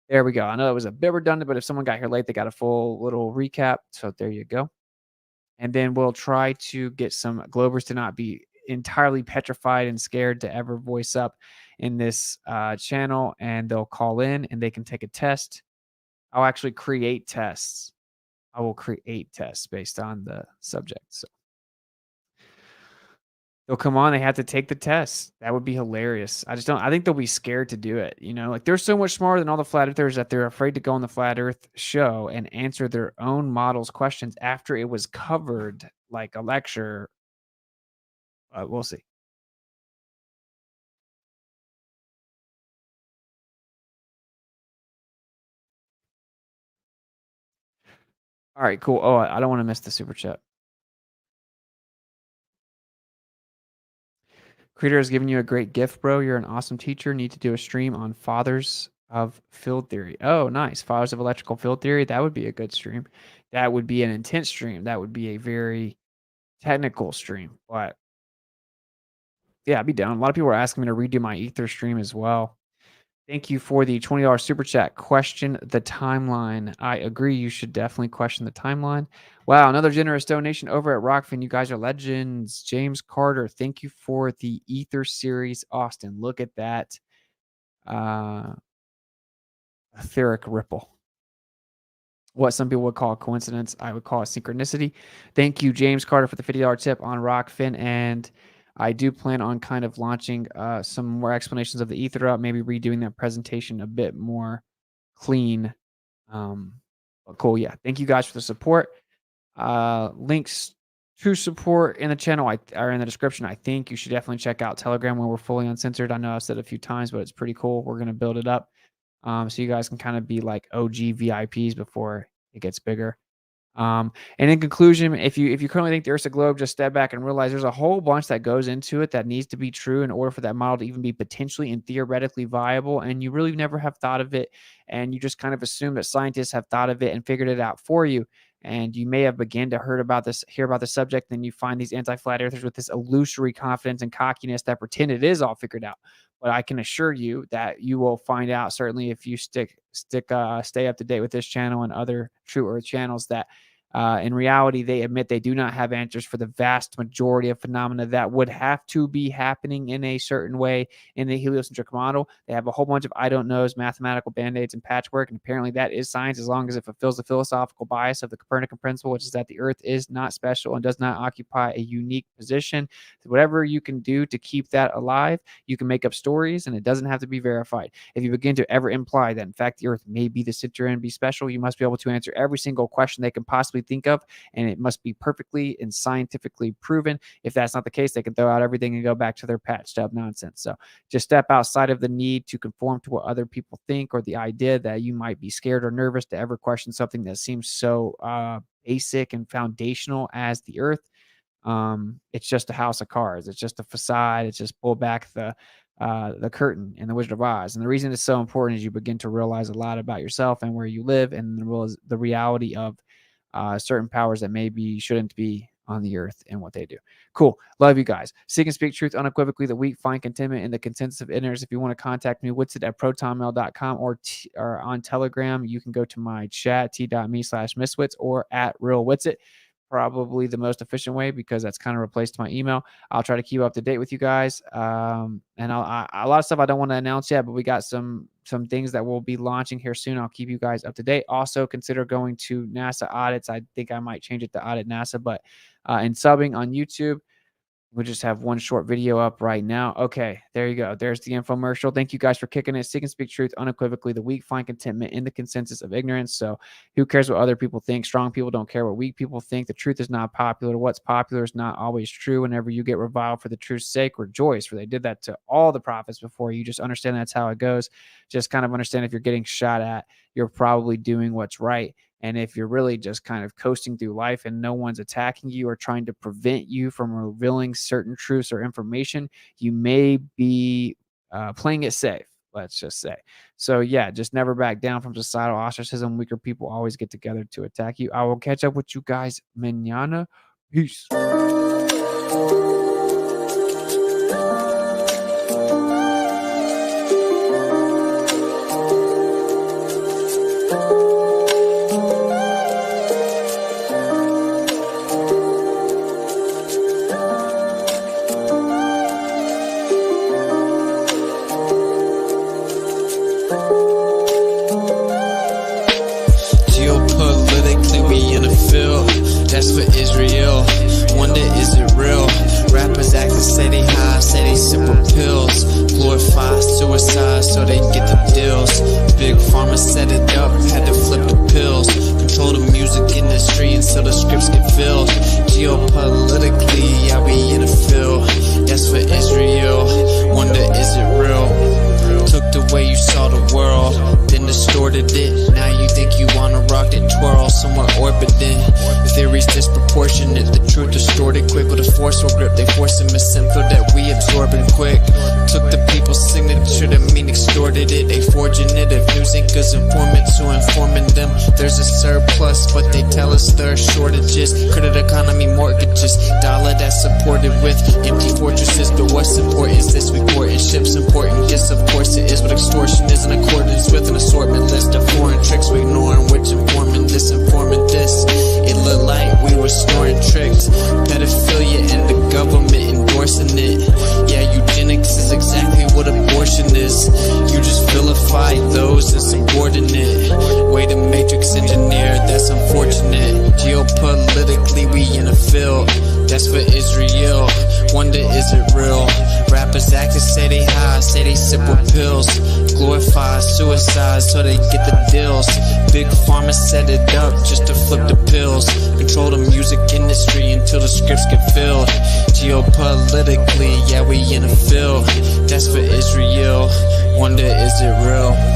There we go. I know it was a bit redundant, but if someone got here late, they got a full little recap. So there you go. And then we'll try to get some Globers to not be entirely petrified and scared to ever voice up in this channel, and they'll call in and they can take a test. I'll actually create tests. I will create tests based on the subject. So they'll come on, they have to take the test. That would be hilarious. I think they'll be scared to do it. Like, they're so much smarter than all the flat earthers that they're afraid to go on the Flat Earth show and answer their own model's questions after it was covered like a lecture. We'll see. All right, cool. Oh, I don't want to miss the super chat. Creator has given you a great gift, bro. You're an awesome teacher. Need to do a stream on fathers of field theory. Oh, nice. Fathers of electrical field theory. That would be a good stream. That would be an intense stream. That would be a very technical stream. But yeah, I'd be down. A lot of people are asking me to redo my ether stream as well. Thank you for the $20 super chat. Question the timeline. I agree. You should definitely question the timeline. Wow, another generous donation over at Rockfin. You guys are legends. James Carter, thank you for the Ether series, Austin. Look at that. Etheric ripple. what some people would call a coincidence. I would call it synchronicity. Thank you, James Carter, for the $50 tip on Rockfin. And I do plan on kind of launching some more explanations of the ether route, maybe redoing that presentation a bit more clean. But cool. Yeah. Thank you guys for the support. Links to support in the channel are in the description. I think you should definitely check out Telegram when we're fully uncensored. I know I've said it a few times, but it's pretty cool. We're going to build it up. So you guys can kind of be like OG VIPs before it gets bigger. And in conclusion, if you currently think the Earth's a globe, just step back and realize there's a whole bunch that goes into it that needs to be true in order for that model to even be potentially and theoretically viable. And you really never have thought of it. And you just kind of assume that scientists have thought of it and figured it out for you. And you may have begun to hear about the subject, then you find these anti-flat earthers with this illusory confidence and cockiness that pretend it is all figured out. But I can assure you that you will find out, certainly if you stay up to date with this channel and other True Earth channels, that in reality, they admit they do not have answers for the vast majority of phenomena that would have to be happening in a certain way in the heliocentric model. They have a whole bunch of I don't knows, mathematical band-aids, and patchwork, and apparently that is science as long as it fulfills the philosophical bias of the Copernican principle, which is that the Earth is not special and does not occupy a unique position. So whatever you can do to keep that alive, you can make up stories, and it doesn't have to be verified. If you begin to ever imply that, in fact, the Earth may be the center and be special, you must be able to answer every single question they can possibly think of, and it must be perfectly and scientifically proven. If that's not the case, they can throw out everything and go back to their patched up nonsense. So just step outside of the need to conform to what other people think, or the idea that you might be scared or nervous to ever question something that seems so basic and foundational as the Earth. It's just a house of cards. It's just a facade. It's just pull back the curtain in The Wizard of Oz. And the reason it's so important is you begin to realize a lot about yourself and where you live, and the reality of certain powers that maybe shouldn't be on the Earth and what they do. Cool. Love you guys. Seek and speak truth unequivocally. The weak find contentment in the consensus of ignorance. If you want to contact me, witsit@protonmail.com, or on Telegram, you can go to my chat, t.me/miswits, or @realwitsit. Probably the most efficient way, because that's kind of replaced my email. I'll try to keep up to date with you guys. And a lot of stuff I don't want to announce yet, but we got some things that we'll be launching here soon. I'll keep you guys up to date. Also consider going to NASA audits. I think I might change it to Audit NASA, but and subbing on YouTube. We'll just have one short video up right now. Okay, there you go. There's the infomercial. Thank you guys for kicking it. Seek and speak truth unequivocally. The weak find contentment in the consensus of ignorance. So who cares what other people think? Strong people don't care what weak people think. The truth is not popular. What's popular is not always true. Whenever you get reviled for the truth's sake, rejoice, for they did that to all the prophets before you. Just understand that's how it goes. Just kind of understand if you're getting shot at, you're probably doing what's right. And if you're really just kind of coasting through life and no one's attacking you or trying to prevent you from revealing certain truths or information, you may be playing it safe, let's just say. So yeah, just never back down from societal ostracism. Weaker people always get together to attack you. I will catch up with you guys mañana. Peace. That's for Israel. Wonder, is it real? Rappers acting steady high, say they simple pills. Glorify suicide so they get the deals. Big pharma set it up, had to flip the pills. Control the music industry until the scripts get filled. Geopolitically, yeah, we in the field. That's for Israel. Wonder, is it real? Took the way you saw the world, then distorted it. Now you think you wanna rock that twirl somewhere orbiting. Theories disproportionate, the truth distorted quick with a forceful grip. They force a misinfo that we absorbing quick. Took the people's signature to mean extorted it. They forging it. If news anchors informants who informing them, there's a surplus, but they tell us there are shortages. Credit economy mortgages, dollar that's supported with empty fortresses. But what's important is this: we porting ships, important gifts. Of course it is, but extortion is in accordance with an assortment list of foreign tricks we ignoring, which informing this, informing this. It looked like we were snoring tricks. Pedophilia and the government endorsing it. Yeah, eugenics is exactly what abortion is. You just vilify those insubordinate. Way to matrix engineer the That's for Israel. Wonder is it real? Rappers acting say they high, say they sip with pills. Glorify suicide so they get the deals. Big Pharma set it up just to flip the pills. Control the music industry until the scripts get filled. Geopolitically, yeah, we in the field. That's for Israel. Wonder is it real?